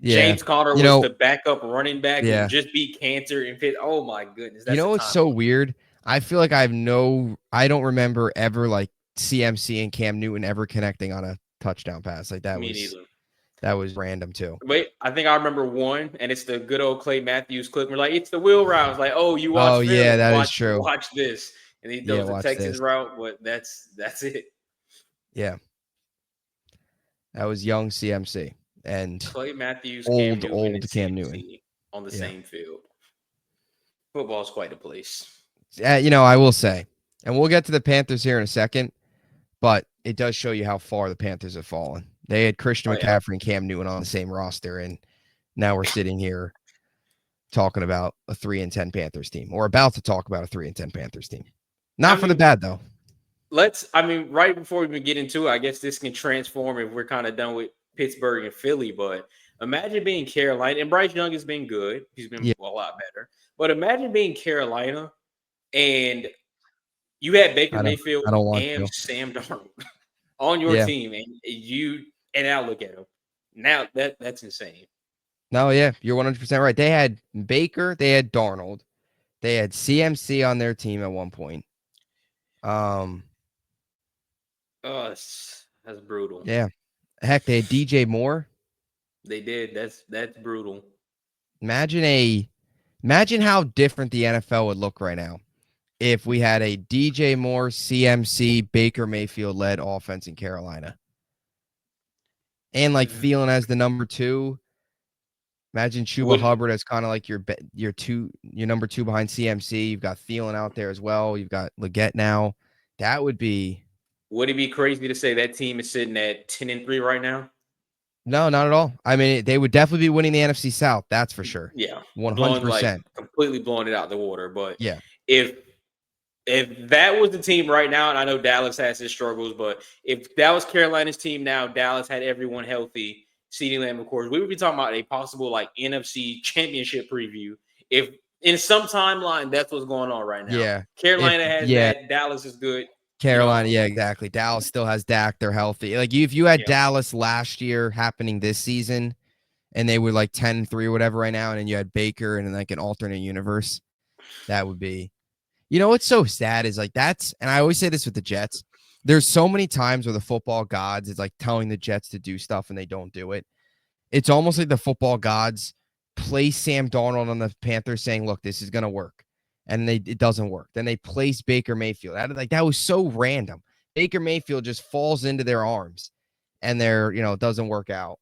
Yeah. James Conner was the backup running back and just beat cancer and fit. Oh my goodness. That's it's so weird. I feel like I don't remember ever like CMC and Cam Newton ever connecting on a touchdown pass. Like that that was random too. Wait, I think I remember one, and it's the good old Clay Matthews clip. We're like, it's the wheel route. It's like, oh, you watch film. Yeah, that is true. Watch this. And he does the Texas route, but that's it. Yeah. That was young CMC and Clay Matthews, old Cam Newton on the same field. Football's quite a place. I will say, and we'll get to the Panthers here in a second, but it does show you how far the Panthers have fallen. They had Christian McCaffrey and Cam Newton on the same roster, and now we're sitting here talking about a 3-10 Panthers team, or about to talk about a 3-10 Panthers team. Not for the bad, though. Right before we even get into it, I guess this can transform if we're kind of done with Pittsburgh and Philly, but imagine being Carolina, and Bryce Young has been good. He's been a lot better. But imagine being Carolina and you had Baker Mayfield and Sam Darnold on your team, and now look at him. Now that's insane. No, yeah, you're 100% right. They had Baker, they had Darnold, they had CMC on their team at one point. That's brutal. Yeah. Heck, they had DJ Moore. They did. That's brutal. Imagine how different the NFL would look right now if we had a DJ Moore, CMC, Baker Mayfield led offense in Carolina. And like Thielen as the number 2. Imagine Chuba Hubbard as kind of like your number 2 behind CMC. You've got Thielen out there as well. You've got Leggett now. That would be. Would it be crazy to say that team is sitting at 10-3 right now? No, not at all. I mean, they would definitely be winning the NFC South. That's for sure. Yeah, 100%. Completely blowing it out the water. But yeah, if that was the team right now, and I know Dallas has its struggles, but if that was Carolina's team now, Dallas had everyone healthy. CeeDee Lamb, of course, we would be talking about a possible like NFC Championship preview. If in some timeline, that's what's going on right now. Yeah, Carolina has that. Dallas is good. Carolina, yeah, exactly. Dallas still has Dak. They're healthy. Like if you had Dallas last year happening this season, and they were like 10-3 or whatever right now, and then you had Baker and like an alternate universe, that would be. What's so sad is like and I always say this with the Jets. There's so many times where the football gods is like telling the Jets to do stuff and they don't do it. It's almost like the football gods place Sam Darnold on the Panthers saying, look, this is going to work. And it doesn't work. Then they place Baker Mayfield. That was so random. Baker Mayfield just falls into their arms and it doesn't work out.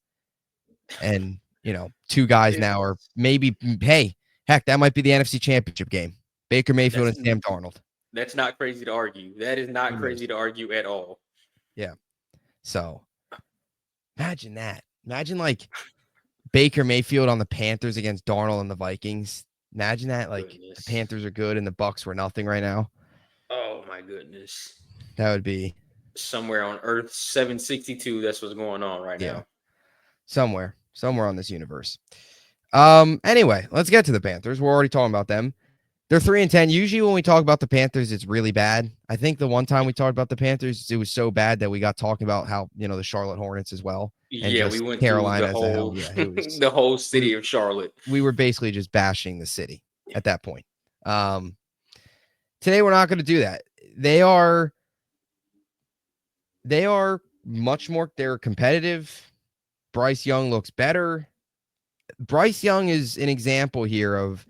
And, 2 guys now are maybe, hey, heck, that might be the NFC Championship game. Baker Mayfield and Sam Darnold. That's not crazy to argue. That is not crazy to argue at all. Yeah. So imagine that. Imagine like Baker Mayfield on the Panthers against Darnold and the Vikings. Imagine that. Like the Panthers are good and the Bucks were nothing right now. Oh my goodness. That would be somewhere on Earth 762. That's what's going on right now. somewhere on this universe. Anyway, let's get to the Panthers. We're already talking about them. They're 3-10. Usually when we talk about the Panthers, it's really bad. I think the one time we talked about the Panthers, it was so bad that we got talking about how, the Charlotte Hornets as well. And Yeah, we just went through the Carolina as a whole hell. Yeah, it was the whole city of Charlotte. we were basically just bashing the city at that point. Today we're not going to do that. They are much more, they're competitive. Bryce Young looks better. Bryce Young is an example here of,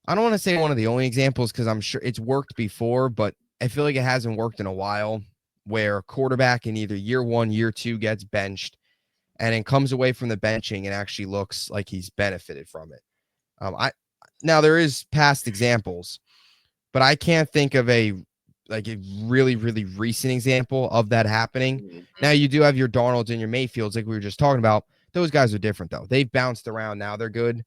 I don't want to say one of the only examples because I'm sure it's worked before, but I feel like it hasn't worked in a while, where a quarterback in either year 1, year 2 gets benched and then comes away from the benching and actually looks like he's benefited from it. Now there is past examples, but I can't think of a really, really recent example of that happening. Mm-hmm. Now you do have your Darnolds and your Mayfields, like we were just talking about. Those guys are different though. They've bounced around. Now they're good.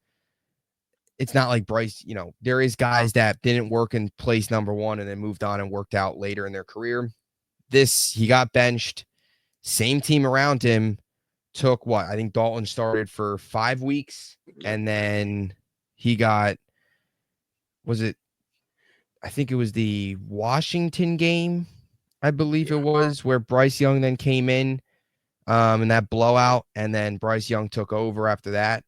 It's not like Bryce, there is guys that didn't work in place number 1 and then moved on and worked out later in their career. He got benched. Same team around him took what? I think Dalton started for 5 weeks, and then he got, I think it was the Washington game, I believe it was, where Bryce Young then came in that blowout, and then Bryce Young took over after that.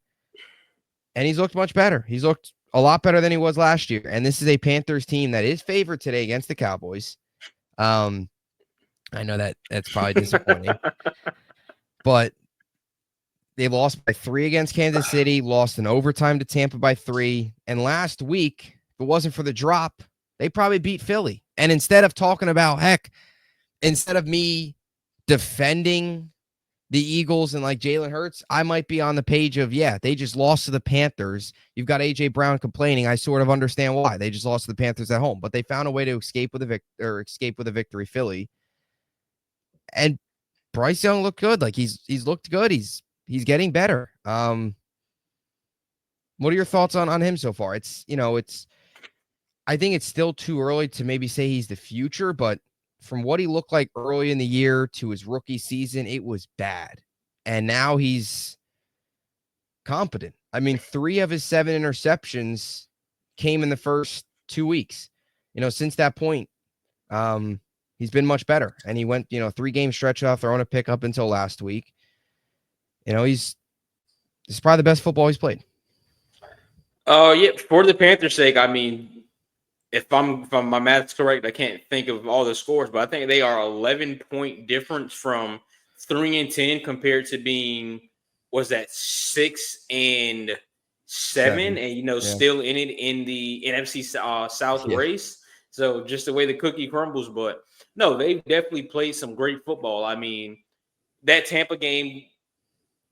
And he's looked much better. He's looked a lot better than he was last year. And this is a Panthers team that is favored today against the Cowboys. I know that's probably disappointing, but they lost by 3 against Kansas City, lost in overtime to Tampa by 3. And last week, if it wasn't for the drop, they probably beat Philly. And instead of talking about, instead of me defending the Eagles and like Jalen Hurts, I might be on the page of, they just lost to the Panthers. You've got A.J. Brown complaining. I sort of understand why. They just lost to the Panthers at home, but they found a way to escape with a victory, Philly. And Bryce Young looked good. Like he's looked good. He's getting better. What are your thoughts on him so far? I think it's still too early to maybe say he's the future, but from what he looked like early in the year to his rookie season, it was bad. And now he's competent. I mean, 3 of his 7 interceptions came in the first 2 weeks. Since that point, he's been much better. And he went, 3-game stretch off, throwing a pick up until last week. This is probably the best football he's played. Yeah, for the Panthers' sake, I mean, if my math's correct, I can't think of all the scores, but I think they are 11-point difference from 3-10 compared to being, was that 6-7, and still in it in the NFC South race. So just the way the cookie crumbles, but no, they've definitely played some great football. I mean, that Tampa game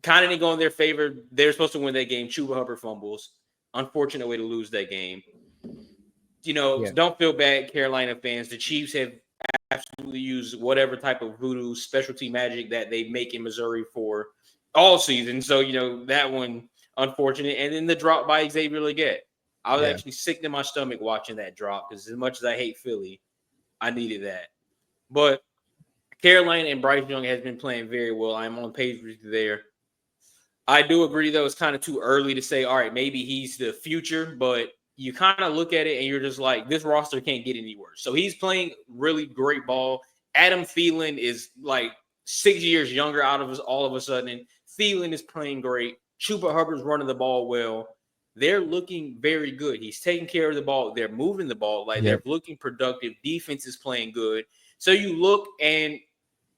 kind of didn't go in their favor. They're supposed to win that game. Chuba Hubbard fumbles. Unfortunate way to lose that game. Don't feel bad, Carolina fans. The Chiefs have absolutely used whatever type of voodoo specialty magic that they make in Missouri for all season. So, that one, unfortunate. And then the drop by Xavier Legette. I was actually sick to my stomach watching that drop because as much as I hate Philly, I needed that. But Carolina and Bryce Young has been playing very well. I'm on page with you there. I do agree, though, it's kind of too early to say, all right, maybe he's the future, but you kind of look at it and you're just like, this roster can't get any worse. So he's playing really great ball. Adam Thielen is like 6 years younger all of a sudden. Thielen is playing great. Chuba Hubbard's running the ball well. They're looking very good. He's taking care of the ball. They're moving the ball. They're looking productive. Defense is playing good. So you look and,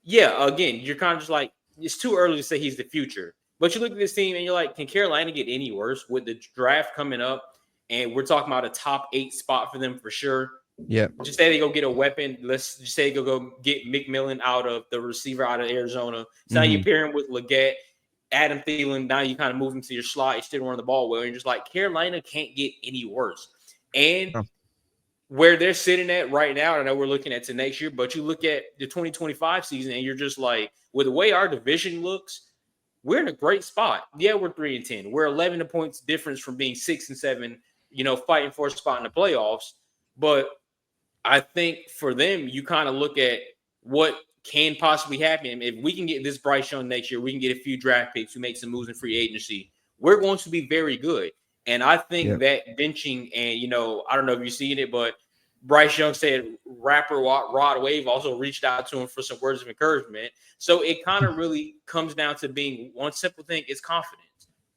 again, you're kind of just like, it's too early to say he's the future. But you look at this team and you're like, can Carolina get any worse with the draft coming up? And we're talking about a top 8 spot for them for sure. Yeah. Just say they go get a weapon. Let's just say they go get McMillan out of the receiver out of Arizona. So now you pair him with Legette, Adam Thielen. Now you kind of move him to your slot. You still run the ball well. And you're just like, Carolina can't get any worse. And where they're sitting at right now, I know we're looking at to next year, but you look at the 2025 season and you're just like, with the way our division looks, we're in a great spot. Yeah, we're 3-10. We're 11 points difference from being 6-7, fighting for a spot in the playoffs. But I think for them, you kind of look at what can possibly happen. If we can get this Bryce Young next year, we can get a few draft picks, we make some moves in free agency. We're going to be very good. And I think that benching and, I don't know if you've seen it, but Bryce Young said rapper Rod Wave also reached out to him for some words of encouragement. So it kind of really comes down to being one simple thing is confidence.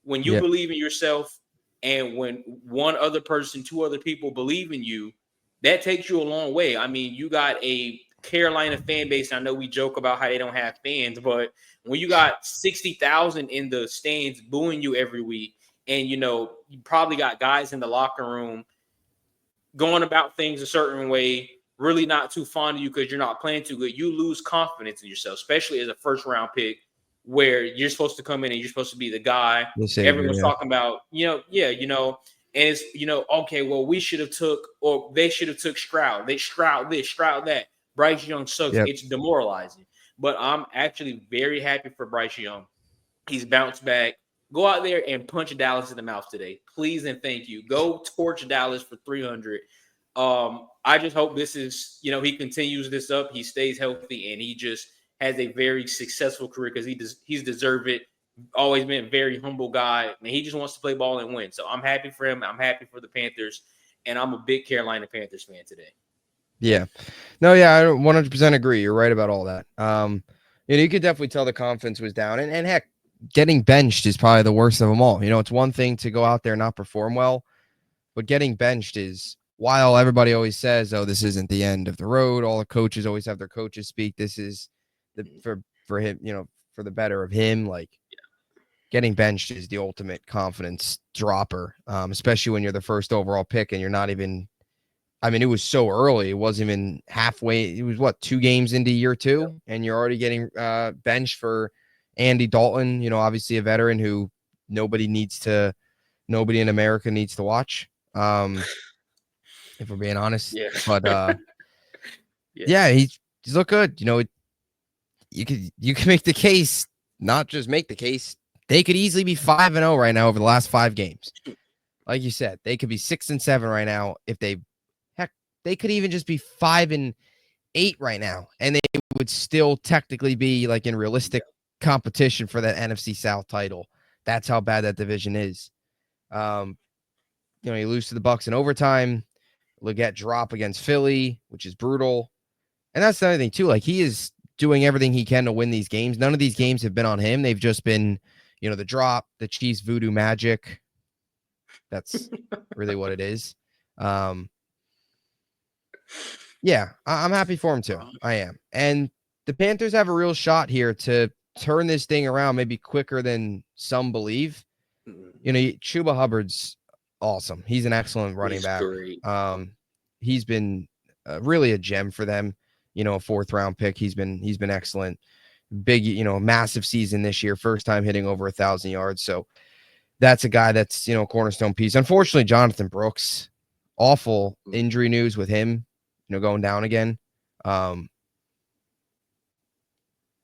When you believe in yourself and when one other person, two other people believe in you, that takes you a long way. I mean, you got a Carolina fan base. I know we joke about how they don't have fans, but when you got 60,000 in the stands booing you every week, and you probably got guys in the locker room going about things a certain way, really not too fond of you because you're not playing too good, you lose confidence in yourself, especially as a first round pick where you're supposed to come in and you're supposed to be the guy. Everyone's talking about, and it's, okay, well, we should have took, or they should have took Stroud. They Stroud this, Stroud that. Bryce Young sucks. It's demoralizing. But I'm actually very happy for Bryce Young. He's bounced back. Go out there and punch Dallas in the mouth today. Please and thank you. Go torch Dallas for 300. I just hope this is, he continues this up. He stays healthy and he just has a very successful career because he's deserved it. Always been a very humble guy. And he just wants to play ball and win. So I'm happy for him. I'm happy for the Panthers. And I'm a big Carolina Panthers fan today. Yeah. No, yeah, I 100% agree. You're right about all that. You could definitely tell the confidence was down. And heck, getting benched is probably the worst of them all. It's one thing to go out there and not perform well, but getting benched is, while everybody always says, oh, this isn't the end of the road. All the coaches always have their coaches speak. This is for him, for the better of him. Like getting benched is the ultimate confidence dropper, especially when you're the first overall pick and you're not even, it was so early. It wasn't even halfway. It was 2 games into year 2 and you're already getting benched for Andy Dalton, obviously a veteran who nobody in America needs to watch. If we're being honest, but he's looked good. You can make the case, not just make the case. They could easily be 5-0 right now over the last 5 games. Like you said, they could be 6-7 right now. If they could even just be 5-8 right now, and they would still technically be like in realistic competition for that NFC South title. That's how bad that division is. You lose to the Bucks in overtime. Leggett drop against Philly, which is brutal. And that's the other thing too. Like he is doing everything he can to win these games. None of these games have been on him. They've just been, the drop, the Chiefs voodoo magic. That's really what it is. I'm happy for him too. I am. And the Panthers have a real shot here to turn this thing around maybe quicker than some believe. Chuba Hubbard's awesome. He's an excellent running back. Great. He's been really a gem for them. A 4th round pick. He's been excellent. Big, massive season this year. First time hitting over 1,000 yards. So that's a guy that's, cornerstone piece. Unfortunately, Jonathan Brooks, awful injury news with him, going down again.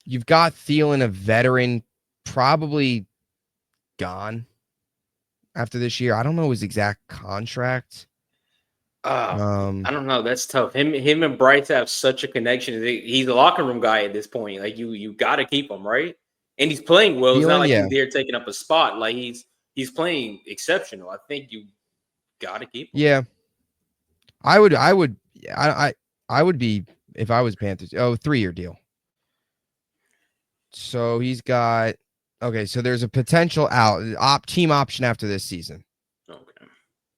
You've got Thielen, a veteran, probably gone after this year. I don't know his exact contract. I don't know. That's tough. Him and Bryce have such a connection. He's a locker room guy at this point. Like you got to keep him, right? And he's playing well. It's not like he's there taking up a spot. Like he's playing exceptional. I think you got to keep him. Yeah, I would be if I was Panthers. 3-year deal. So he's got so there's a potential team option after this season. Okay.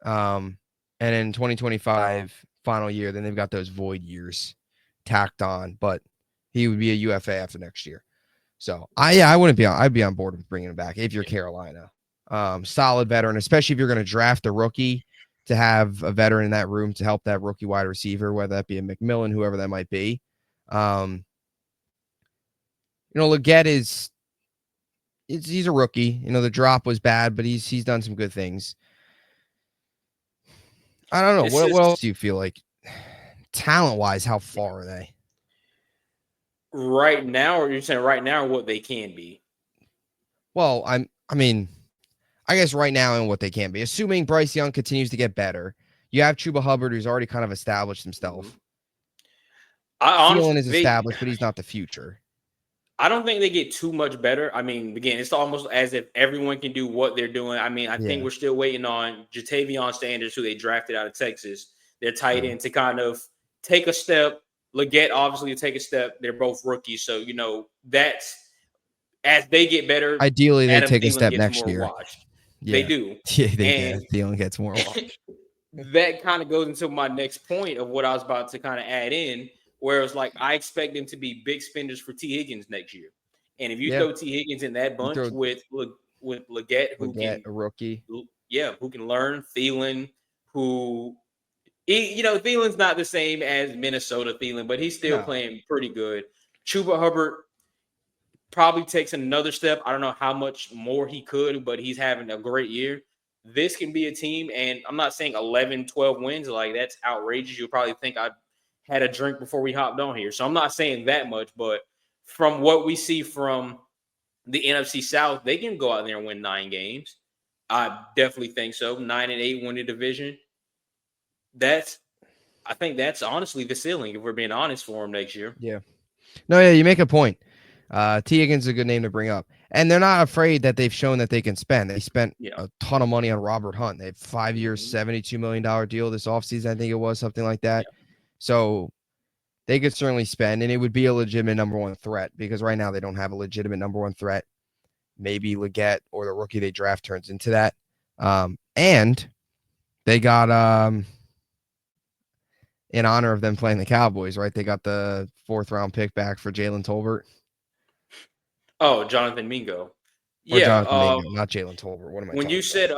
And in 2025 final year, then they've got those void years tacked on, but he would be a UFA after next year. So I'd be on board with bringing him back if you're Carolina. Solid veteran, especially if you're going to draft a rookie, to have a veteran in that room to help that rookie wide receiver, whether that be a McMillan, whoever that might be. Leggett he's a rookie. The drop was bad, but he's done some good things. I don't know. What else do you feel like talent-wise? How far are they? Right now, or you're saying right now what they can be? Well, I guess right now and what they can be. Assuming Bryce Young continues to get better. You have Chuba Hubbard, who's already kind of established himself. I Thielen honestly, is established, but he's not the future. I don't think they get too much better. I mean, again, it's almost as if everyone can do what they're doing. I mean, I think we're still waiting on Jatavion Sanders, who they drafted out of Texas, their tight end, to kind of take a step. Leggett, obviously, to take a step. They're both rookies. So, that's as they get better, Ideally, they Adam take a Thielen step gets next more year. watched. They Yeah. do. Yeah, they And do. Thielen gets more watch. that kind of goes into my next point of what I was about to kind of add in, where it's like I expect them to be big spenders for T. Higgins next year. And if you throw T. Higgins in that bunch with Leggett, who Leggett, a rookie, who can learn, Thielen, Thielen's not the same as Minnesota Thielen, but he's still playing pretty good. Chuba Hubbard probably takes another step. I don't know how much more he could, but he's having a great year. This can be a team, and I'm not saying 11, 12 wins. Like, that's outrageous. You'll probably think I had a drink before we hopped on here. So I'm not saying that much, but from what we see from the NFC South, they can go out there and win 9 games. I definitely think so. 9-8 win the division. I think that's honestly the ceiling, if we're being honest, for them next year. Yeah. No, yeah, you make a point. T. Higgins is a good name to bring up. And they're not afraid that they've shown that they can spend. They spent a ton of money on Robert Hunt. They have 5 years, $72 million deal this offseason, I think it was, something like that. Yeah. So they could certainly spend, and it would be a legitimate number one threat, because right now they don't have a legitimate number one threat. Maybe Leggett or the rookie they draft turns into that. And they got in honor of them playing the Cowboys, right? They got the 4th round pick back for Jalen Tolbert. Oh, Jonathan Mingo. Jonathan Mingo, not Jalen Tolbert. What am I when you said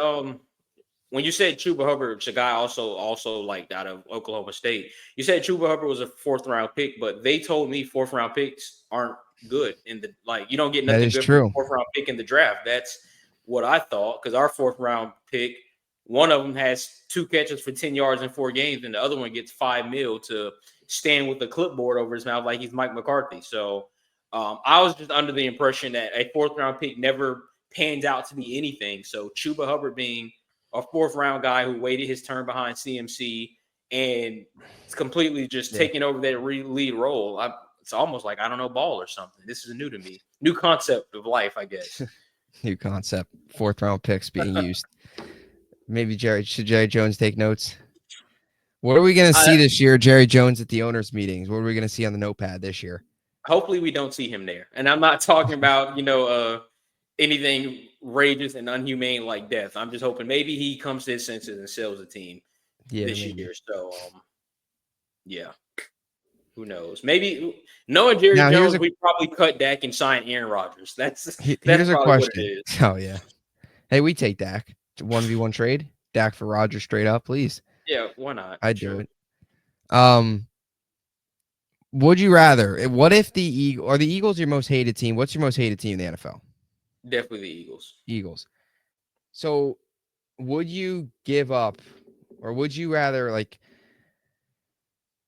when you said Chuba Hubbard's a guy also like out of Oklahoma State, you said Chuba Hubbard was a 4th round pick, but they told me 4th round picks aren't good you don't get nothing good from a 4th round pick in the draft. That's what I thought, because our 4th round pick, one of them has 2 catches for 10 yards in 4 games, and the other one gets $5 million to stand with the clipboard over his mouth like he's Mike McCarthy. So I was just under the impression that a 4th round pick never pans out to be anything. So Chuba Hubbard being a 4th round guy who waited his turn behind CMC and it's completely just taking over that lead role. It's almost like, I don't know, ball or something. This is new to me. New concept of life, I guess. New concept. 4th round picks being used. Maybe should Jerry Jones take notes? What are we going to see this year, Jerry Jones, at the owners' meetings? What are we going to see on the notepad this year? Hopefully we don't see him there. And I'm not talking about, anything outrageous and unhumane like death. I'm just hoping maybe he comes to his senses and sells the team this year. So, who knows? Maybe knowing Jerry Jones, we probably cut Dak and sign Aaron Rodgers. That's here's a question. What it is. Oh yeah. Hey, we take Dak. 1v1 trade. Dak for Rodgers straight up, please. Yeah, why not? I'd do it. Would you rather? What if the Eagles your most hated team? What's your most hated team in the NFL? Definitely the Eagles. Eagles. So, would you give up, or would you rather, like,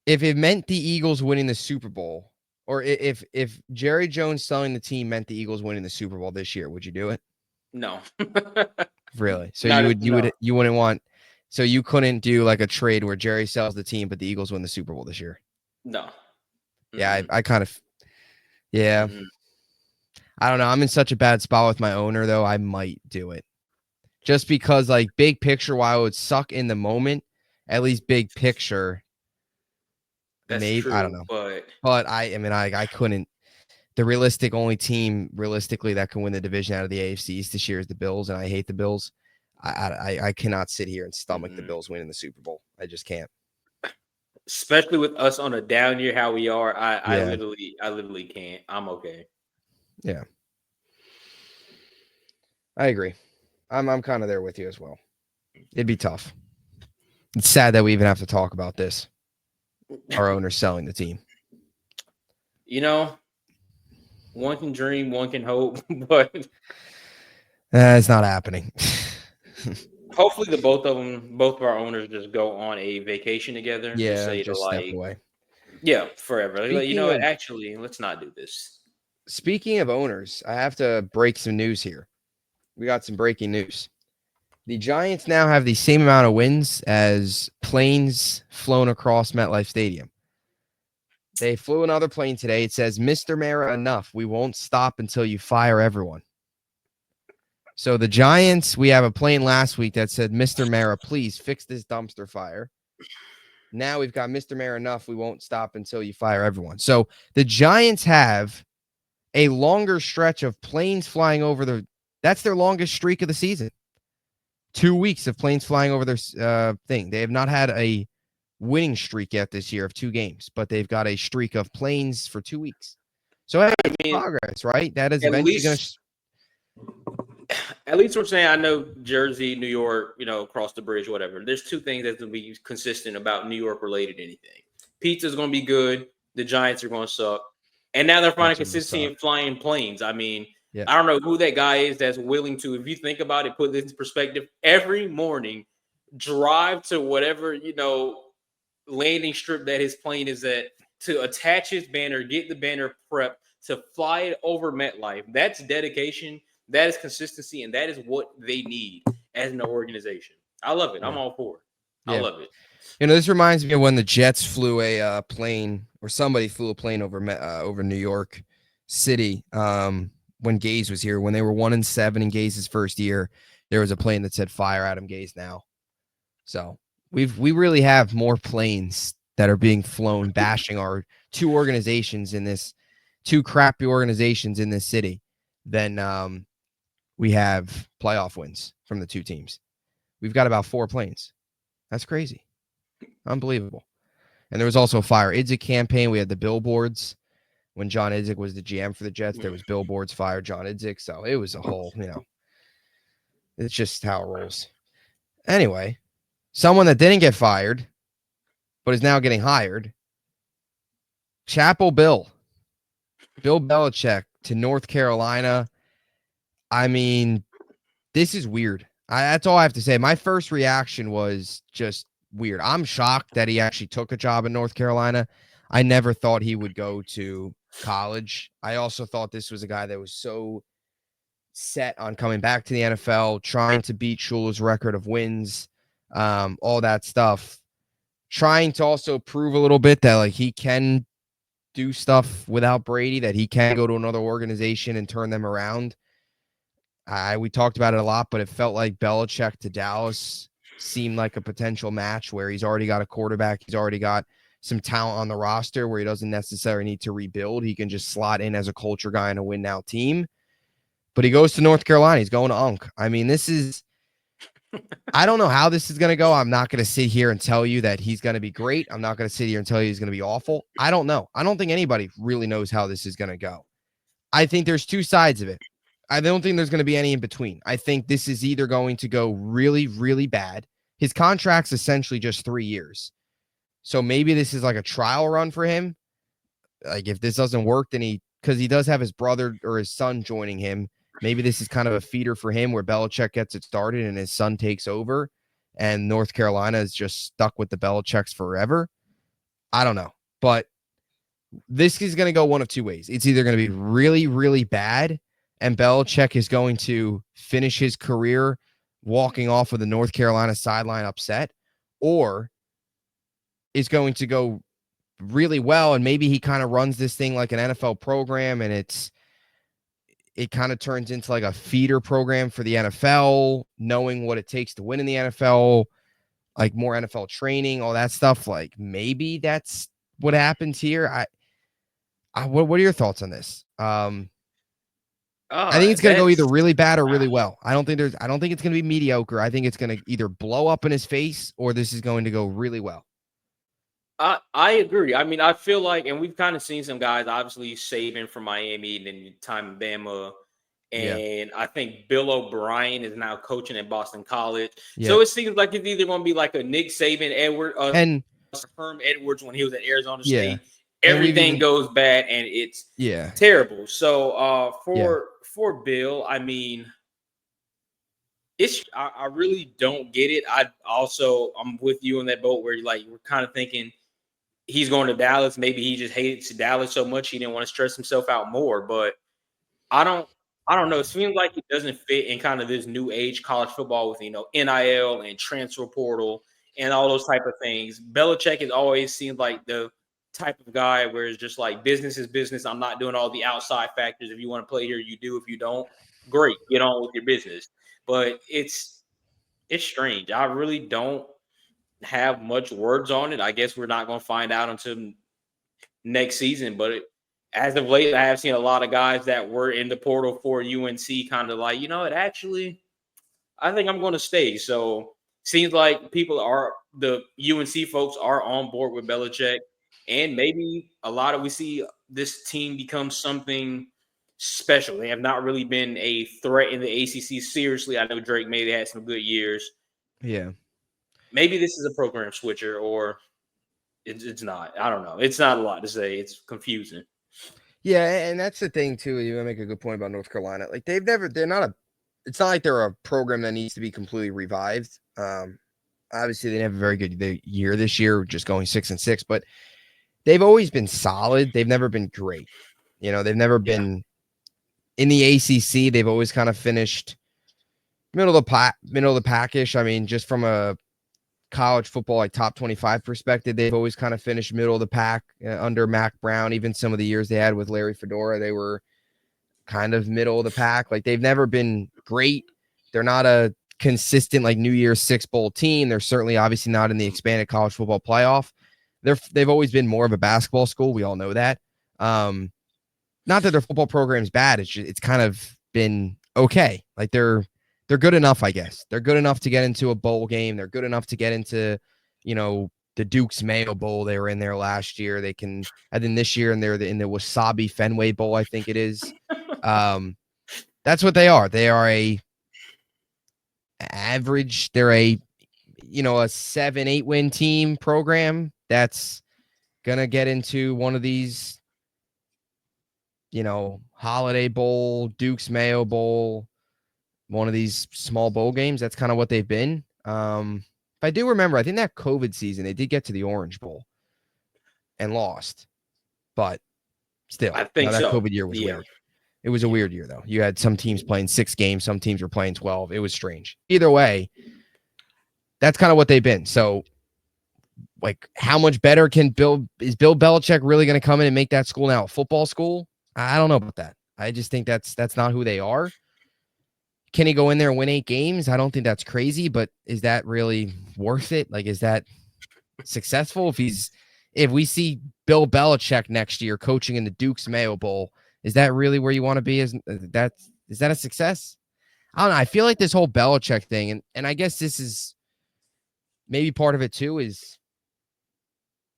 if it meant the Eagles winning the Super Bowl, or if Jerry Jones selling the team meant the Eagles winning the Super Bowl this year, would you do it? No. Really? So you wouldn't want. So you couldn't do like a trade where Jerry sells the team, but the Eagles win the Super Bowl this year? No. Mm-hmm. Yeah, I kind of. Yeah. Mm-hmm. I don't know. I'm in such a bad spot with my owner, though. I might do it. Just because, like, big picture, while it would suck in the moment, at least big picture. That's maybe, true, I don't know. But I couldn't. The only team realistically that can win the division out of the AFC East this year is the Bills, and I hate the Bills. I cannot sit here and stomach the Bills winning the Super Bowl. I just can't. Especially with us on a down year, how we are, I literally can't. I'm okay. Yeah, I agree. I'm kind of there with you as well. It'd be tough. It's sad that we even have to talk about this. Our owner selling the team. One can dream, one can hope, but it's not happening. Hopefully, both of our owners just go on a vacation together. Yeah, just step away. Yeah, forever. Actually, let's not do this. Speaking of owners, I have to break some news here. We got some breaking news. The Giants now have the same amount of wins as planes flown across MetLife Stadium. They flew another plane today. It says, Mr. Mara, enough. We won't stop until you fire everyone. So the Giants, we have a plane last week that said, Mr. Mara, please fix this dumpster fire. Now we've got Mr. Mara, enough. We won't stop until you fire everyone. So the Giants have a longer stretch of planes flying over that's their longest streak of the season. 2 weeks of planes flying over their thing. They have not had a winning streak yet this year of 2 games, but they've got a streak of planes for 2 weeks. So hey, I mean, progress, right? That is at eventually going to. At least we're saying, I know Jersey, New York, across the bridge, whatever. There's 2 things that's going to be consistent about New York related anything. Pizza's going to be good. The Giants are going to suck. And now they're finding consistency in flying planes. I mean, yeah. I don't know who that guy is that's willing to, if you think about it, put this in perspective, every morning drive to whatever, landing strip that his plane is at to attach his banner, get the banner prepped, to fly it over MetLife. That's dedication. That is consistency, and that is what they need as an organization. I love it. Yeah. I'm all for it. Yeah. I love it. This reminds me of when the Jets flew a plane, or somebody flew a plane over New York City when Gaze was here. When they were 1-7 in Gaze's first year, there was a plane that said "Fire Adam Gaze now." So we really have more planes that are being flown, bashing our 2 organizations in this 2 crappy organizations in this city than we have playoff wins from the 2 teams. We've got about 4 planes. That's crazy. Unbelievable. And there was also a Fire Idzik campaign. We had the billboards. When John Idzik was the GM for the Jets, there was billboards, fire John Idzik. So it was a whole, it's just how it rolls. Anyway, someone that didn't get fired, but is now getting hired, Chapel Bill Belichick to North Carolina. I mean, this is weird. That's all I have to say. My first reaction was just weird. I'm shocked that he actually took a job in North Carolina. I never thought he would go to college. I also thought this was a guy that was so set on coming back to the NFL, trying to beat Shula's record of wins, all that stuff. Trying to also prove a little bit that he can do stuff without Brady, that he can go to another organization and turn them around. We talked about it a lot, but it felt like Belichick to Dallas seemed like a potential match where he's already got a quarterback. He's already got some talent on the roster where he doesn't necessarily need to rebuild. He can just slot in as a culture guy in a win now team. But he goes to North Carolina. He's going to UNC. I mean, I don't know how this is going to go. I'm not going to sit here and tell you that he's going to be great. I'm not going to sit here and tell you he's going to be awful. I don't know. I don't think anybody really knows how this is going to go. I think there's 2 sides of it. I don't think there's going to be any in between. I think this is either going to go really, really bad. His contract's essentially just 3 years. So maybe this is like a trial run for him. Like if this doesn't work, then because he does have his brother or his son joining him. Maybe this is kind of a feeder for him where Belichick gets it started and his son takes over and North Carolina is just stuck with the Belichicks forever. I don't know. But this is going to go one of 2 ways. It's either going to be really, really bad and Belichick is going to finish his career walking off of the North Carolina sideline upset, or is going to go really well and maybe he kind of runs this thing like an NFL program and it kind of turns into like a feeder program for the NFL, knowing what it takes to win in the NFL, like more NFL training, all that stuff. Like maybe that's what happens here. What are your thoughts on this? I think it's going to go either really bad or really well. I don't think it's going to be mediocre. I think it's going to either blow up in his face or this is going to go really well. I agree. I mean, I feel like, and we've kind of seen some guys obviously saving from Miami and then time in Bama. And I think Bill O'Brien is now coaching at Boston College. Yeah. So it seems like it's either going to be like a Nick Saban, and Herm Edwards when he was at Arizona State. Everything goes bad and it's terrible. So for Bill, I mean, I really don't get it. I'm with you on that boat where we're kind of thinking he's going to Dallas. Maybe he just hates Dallas so much he didn't want to stress himself out more. But I don't know. It seems like he doesn't fit in kind of this new age college football with NIL and transfer portal and all those type of things. Belichick has always seemed like the type of guy where it's just like business is business. I'm not doing all the outside factors. If you want to play here, you do. If you don't, great, get on with your business. But it's strange. I really don't have much words on it. I guess we're not going to find out until next season. But as of late, I have seen a lot of guys that were in the portal for UNC kind of like, it actually, I think I'm going to stay. So seems like the UNC folks are on board with Belichick, and maybe we see this team become something special. They have not really been a threat in the ACC. Seriously, I know Drake maybe had some good years. Yeah. Maybe this is a program switcher, or it's not. I don't know. It's not a lot to say. It's confusing. Yeah, and that's the thing too. You make a good point about North Carolina. Like they're not it's not like they're a program that needs to be completely revived. Obviously they didn't have a very good year this year, just going 6-6, but they've always been solid. They've never been great. They've never been in the ACC. They've always kind of finished middle of the packish. I mean, just from a college football, like top 25 perspective, they've always kind of finished middle of the pack under Mac Brown. Even some of the years they had with Larry Fedora, they were kind of middle of the pack. Like they've never been great. They're not a consistent like New Year's Six Bowl team. They're certainly obviously not in the expanded college football playoff. They've always been more of a basketball school. We all know that. Not that their football program is bad. It's kind of been okay. Like they're good enough, I guess. They're good enough to get into a bowl game. They're good enough to get into, the Duke's Mayo Bowl. They were in there last year. They can, and then this year, and they're in the Wasabi Fenway Bowl, I think it is. That's what they are. They are a average. They're a 7-8 win team program that's gonna get into one of these, Holiday Bowl, Duke's Mayo Bowl, one of these small bowl games. That's kind of what they've been. If I do remember, I think that COVID season they did get to the Orange Bowl and lost, but still, I think that so. COVID year was weird. It was a weird year though. You had some teams playing 6 games, some teams were playing 12. It was strange. Either way, that's kind of what they've been. So, like, how much better is Bill Belichick really going to come in and make that school now a football school? I don't know about that. I just think that's not who they are. Can he go in there and win 8 games? I don't think that's crazy, but is that really worth it? Like, is that successful? If we see Bill Belichick next year coaching in the Duke's Mayo Bowl, is that really where you want to be? Is that a success? I don't know. I feel like this whole Belichick thing, and I guess this is maybe part of it too, is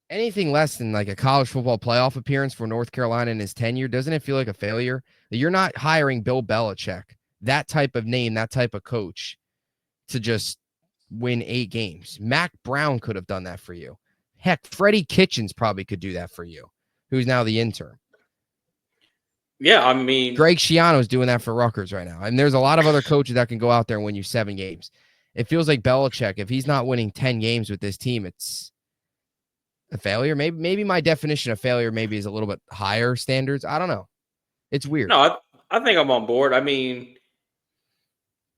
anything less than like a college football playoff appearance for North Carolina in his tenure, doesn't it feel like a failure? You're not hiring Bill Belichick, that type of name, that type of coach, to just win 8 games. Mac Brown could have done that for you. Heck, Freddie Kitchens probably could do that for you, who's now the intern. Yeah, I mean, Greg Schiano's doing that for Rutgers right now. And there's a lot of other coaches that can go out there and win you 7 games. It feels like Belichick, if he's not winning 10 games with this team, it's a failure. Maybe my definition of failure maybe is a little bit higher standards. I don't know. It's weird. No, I think I'm on board. I mean,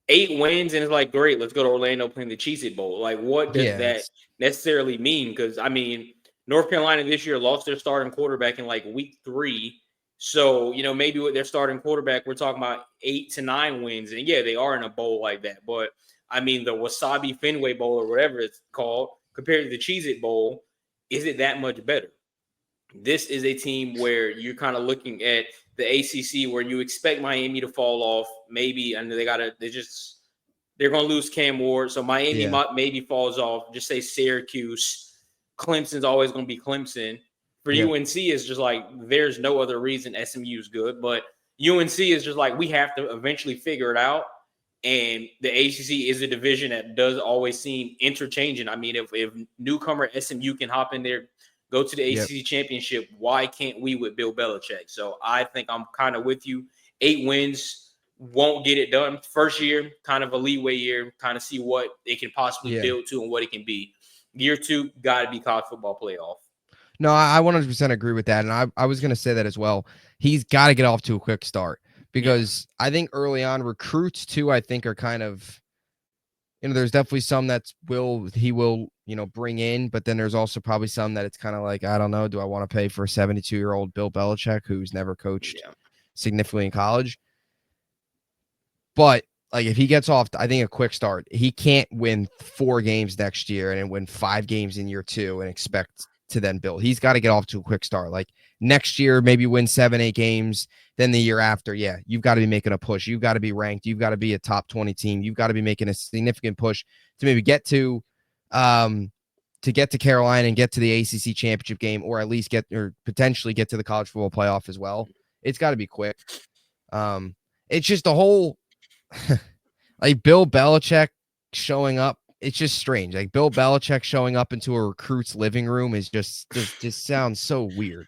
8 wins and it's like, great, let's go to Orlando playing the Cheez-It Bowl. Like, what does that necessarily mean? Because, I mean, North Carolina this year lost their starting quarterback in like week 3. So, maybe with their starting quarterback, we're talking about 8 to 9 wins. And yeah, they are in a bowl like that. But I mean, the Wasabi Fenway Bowl or whatever it's called, compared to the Cheez-It Bowl, is it that much better? This is a team where you're kind of looking at the ACC where you expect Miami to fall off. Maybe, and they're going to lose Cam Ward. So Miami maybe falls off. Just say Syracuse. Clemson's always going to be Clemson. For UNC, it's just like there's no other reason SMU is good, but UNC is just like we have to eventually figure it out. And the ACC is a division that does always seem interchanging. I mean, if newcomer SMU can hop in there, go to the ACC championship, why can't we with Bill Belichick? So I think I'm kind of with you. 8 wins won't get it done. First year, kind of a leeway year, kind of see what it can possibly build to and what it can be. Year 2, got to be college football playoff. No, I 100% agree with that. And I was going to say that as well. He's got to get off to a quick start because I think early on recruits too, I think are kind of there's definitely some he will, bring in, but then there's also probably some that it's kind of like, I don't know, do I want to pay for a 72-year-old Bill Belichick who's never coached significantly in college? But like if he gets off, I think a quick start, he can't win 4 games next year and then win 5 games in year 2 and expect to then build. He's got to get off to a quick start. Like next year, maybe win 7, 8 games. Then the year after, you've got to be making a push. You've got to be ranked. You've got to be a top 20 team. You've got to be making a significant push to maybe get to Carolina and get to the ACC championship game, or at least potentially get to the college football playoff as well. It's got to be quick. It's just the whole like Bill Belichick showing up. It's just strange. Like Bill Belichick showing up into a recruit's living room is just sounds so weird.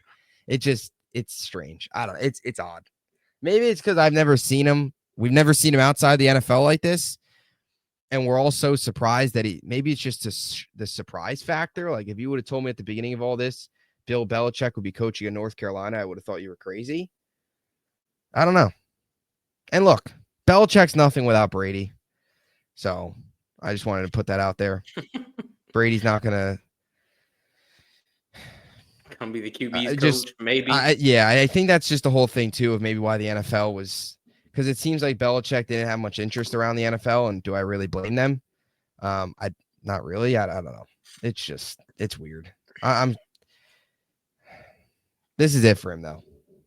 It's strange. I don't know. It's odd. Maybe it's because I've never seen him. We've never seen him outside the NFL like this. And we're all so surprised that maybe it's just the surprise factor. Like if you would have told me at the beginning of all this, Bill Belichick would be coaching in North Carolina, I would have thought you were crazy. I don't know. And look, Belichick's nothing without Brady. So I just wanted to put that out there. Brady's not going to be the QB's coach, maybe. I think that's just the whole thing, too, of maybe why the NFL was – because it seems like Belichick didn't have much interest around the NFL, and do I really blame them? Not really. I don't know. It's weird. This is it for him, though.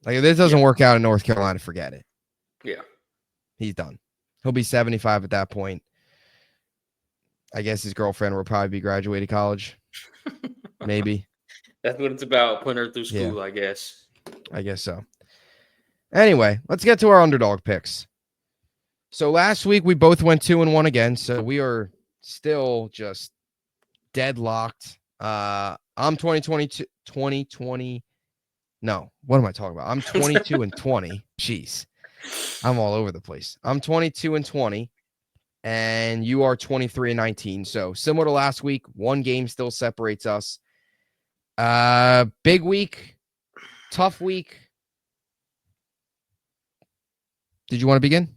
Like, if this doesn't work out in North Carolina, forget it. Yeah. He's done. He'll be 75 at that point. I guess his girlfriend will probably be graduated college. Maybe. That's what it's about, putting her through school, I guess. I guess so. Anyway, let's get to our underdog picks. So last week we both went 2-1 again, so we are still just deadlocked. I'm 2020. No, what am I talking about? I'm 22-20. Jeez. I'm all over the place. I'm 22-20. And you are 23-19. So similar to last week, 1 game still separates us. Big week, tough week. Did you want to begin?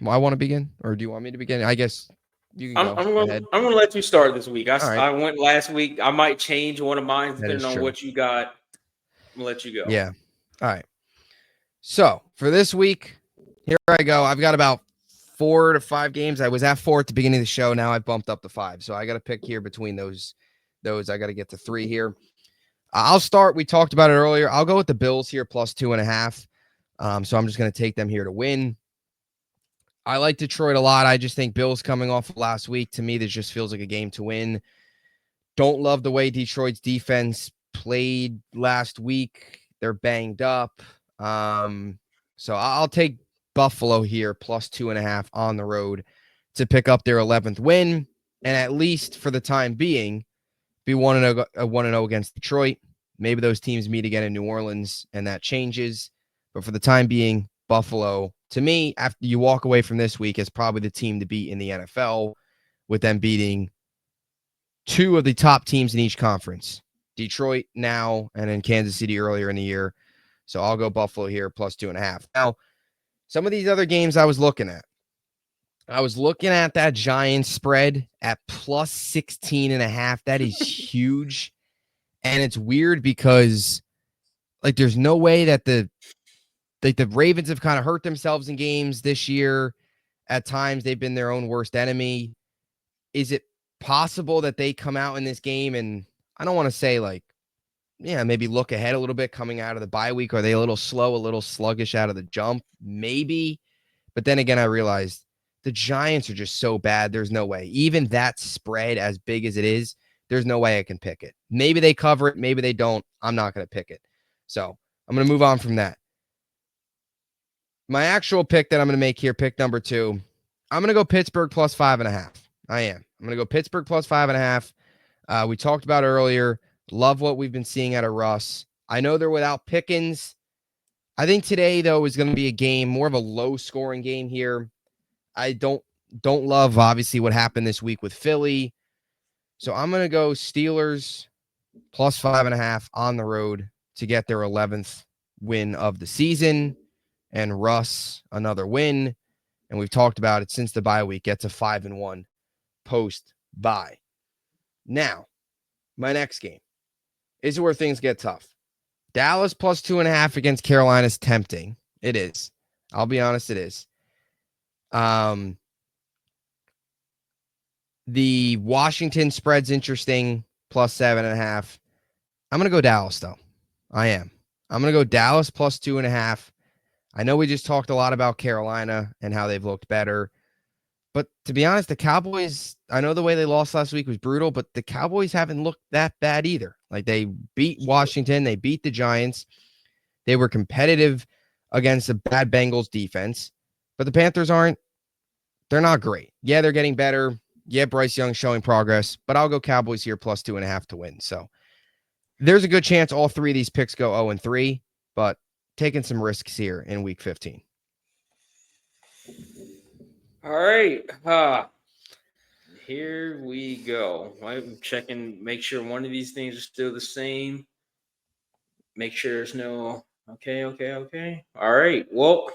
Well, I want to begin, or do you want me to begin? I guess you can go. I'm going to let you start this week. I went last week. I might change one of mine depending on what you got. I'm going to let you go. Yeah. All right. So for this week, here I go. I've got about 4 to 5 games. I was at 4 at the beginning of the show. Now I bumped up to 5. So I got to pick here between those. I got to get to 3 here. I'll start. We talked about it earlier. I'll go with the Bills here plus 2.5. So I'm just going to take them here to win. I like Detroit a lot. I just think Bills coming off of last week, to me, this just feels like a game to win. Don't love the way Detroit's defense played last week. They're banged up. So I'll take Buffalo here plus 2.5 on the road to pick up their 11th win, and at least for the time being, be 1-0 against Detroit. Maybe those teams meet again in New Orleans, and that changes. But for the time being, Buffalo, to me, after you walk away from this week, is probably the team to beat in the NFL, with them beating 2 of the top teams in each conference. Detroit now, and then Kansas City earlier in the year. So I'll go Buffalo here plus 2.5. Now, some of these other games I was looking at. I was looking at that Giants spread at plus 16.5. That is huge. And it's weird because, like, there's no way that the Ravens have kind of hurt themselves in games this year. At times, they've been their own worst enemy. Is it possible that they come out in this game and, I don't want to say, like, maybe look ahead a little bit coming out of the bye week? Are they a little slow, a little sluggish out of the jump? Maybe. But then again, I realized the Giants are just so bad. There's no way. Even that spread, as big as it is, there's no way I can pick it. Maybe they cover it. Maybe they don't. I'm not going to pick it. So I'm going to move on from that. My actual pick that I'm going to make here, pick number 2, I'm going to go Pittsburgh plus 5.5. I am. I'm going to go Pittsburgh plus 5.5. We talked about earlier. Love what we've been seeing out of Russ. I know they're without Pickens. I think today, though, is going to be a game, more of a low-scoring game here. I don't love, obviously, what happened this week with Philly. So I'm going to go Steelers plus 5.5 on the road to get their 11th win of the season. And Russ, another win. And we've talked about it since the bye week, gets a 5-1 post bye. Now, my next game. This is where things get tough. Dallas plus 2.5 against Carolina is tempting. It is. I'll be honest, it is. The Washington spread's interesting, plus 7.5. I'm going to go Dallas, though. I am. I'm going to go Dallas plus 2.5. I know we just talked a lot about Carolina and how they've looked better. But to be honest, the Cowboys, I know the way they lost last week was brutal, but the Cowboys haven't looked that bad either. Like, they beat Washington. They beat the Giants. They were competitive against a bad Bengals defense. But the Panthers they're not great. Yeah, they're getting better. Yeah, Bryce Young's showing progress. But I'll go Cowboys here plus 2.5 to win. So there's a good chance all three of these picks go 0-3, but taking some risks here in week 15. All right. Here we go. I'm checking, make sure one of these things are still the same. Make sure there's no. Okay. All right. Well,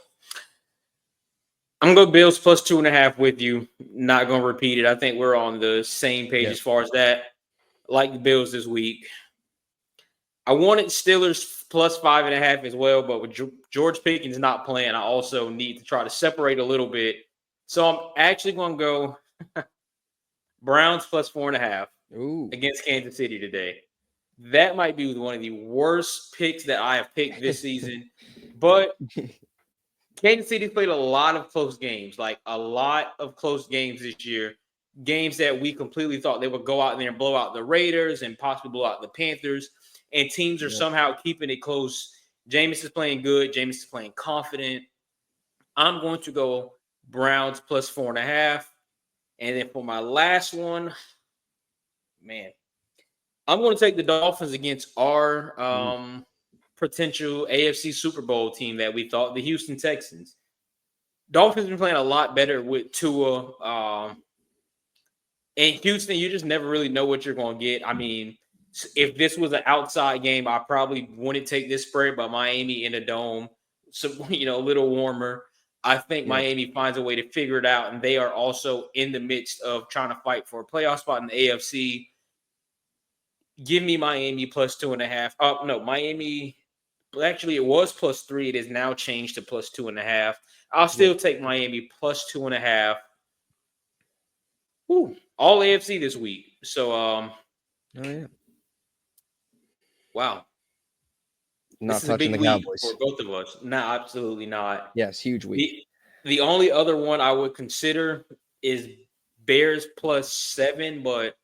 I'm going to go Bills plus 2.5 with you. Not going to repeat it. I think we're on the same page as far as that. Like the Bills this week. I wanted Steelers plus 5.5 as well, but with George Pickens not playing, I also need to try to separate a little bit. So I'm actually going to go Browns plus 4.5 against Kansas City today. That might be one of the worst picks that I have picked this season. But Kansas City played a lot of close games, like a lot of close games this year. Games that we completely thought they would go out there and blow out the Raiders and possibly blow out the Panthers. And teams are somehow keeping it close. Jameis is playing good. Jameis is playing confident. I'm going to go Browns plus 4.5. And then for my last one, man, I'm going to take the Dolphins against our potential AFC Super Bowl team that we thought, the Houston Texans. Dolphins have been playing a lot better with Tua. In Houston, you just never really know what you're going to get. I mean, if this was an outside game, I probably wouldn't take this spread, but Miami in a dome, so a little warmer. I think Miami finds a way to figure it out, and they are also in the midst of trying to fight for a playoff spot in the AFC. Give me Miami plus 2.5. No, Miami. Actually, it was plus 3. It is now changed to plus 2.5. I'll still take Miami plus 2.5. All AFC this week. So, wow. Not this is a touching big the week Cowboys for both of us. No, absolutely not. Yes, huge week. The only other one I would consider is Bears plus 7, but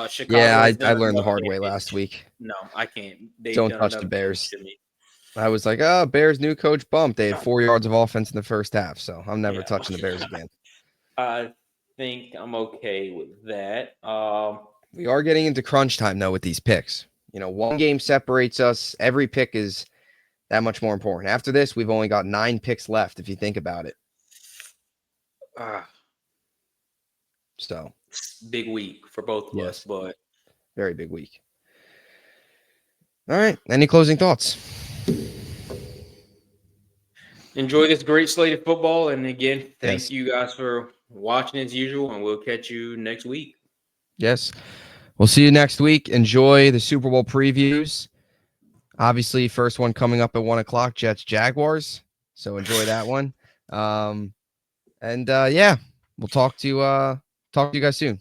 Chicago. Yeah, I learned the hard way last week. No, I can't. Don't touch the Bears. I was like, Bears new coach bump. They had 4 yards of offense in the first half, so I'm never touching the Bears again. I think I'm okay with that. We are getting into crunch time, though, with these picks. One game separates us. Every pick is that much more important. After this, we've only got 9 picks left, if you think about it. So big week for both of us, but very big week. All right. Any closing thoughts? Enjoy this great slate of football. And again, thank you guys for watching as usual, and we'll catch you next week. Yes. We'll see you next week. Enjoy the Super Bowl previews. Obviously, first one coming up at 1:00, Jets Jaguars. So enjoy that one. We'll talk to you guys soon.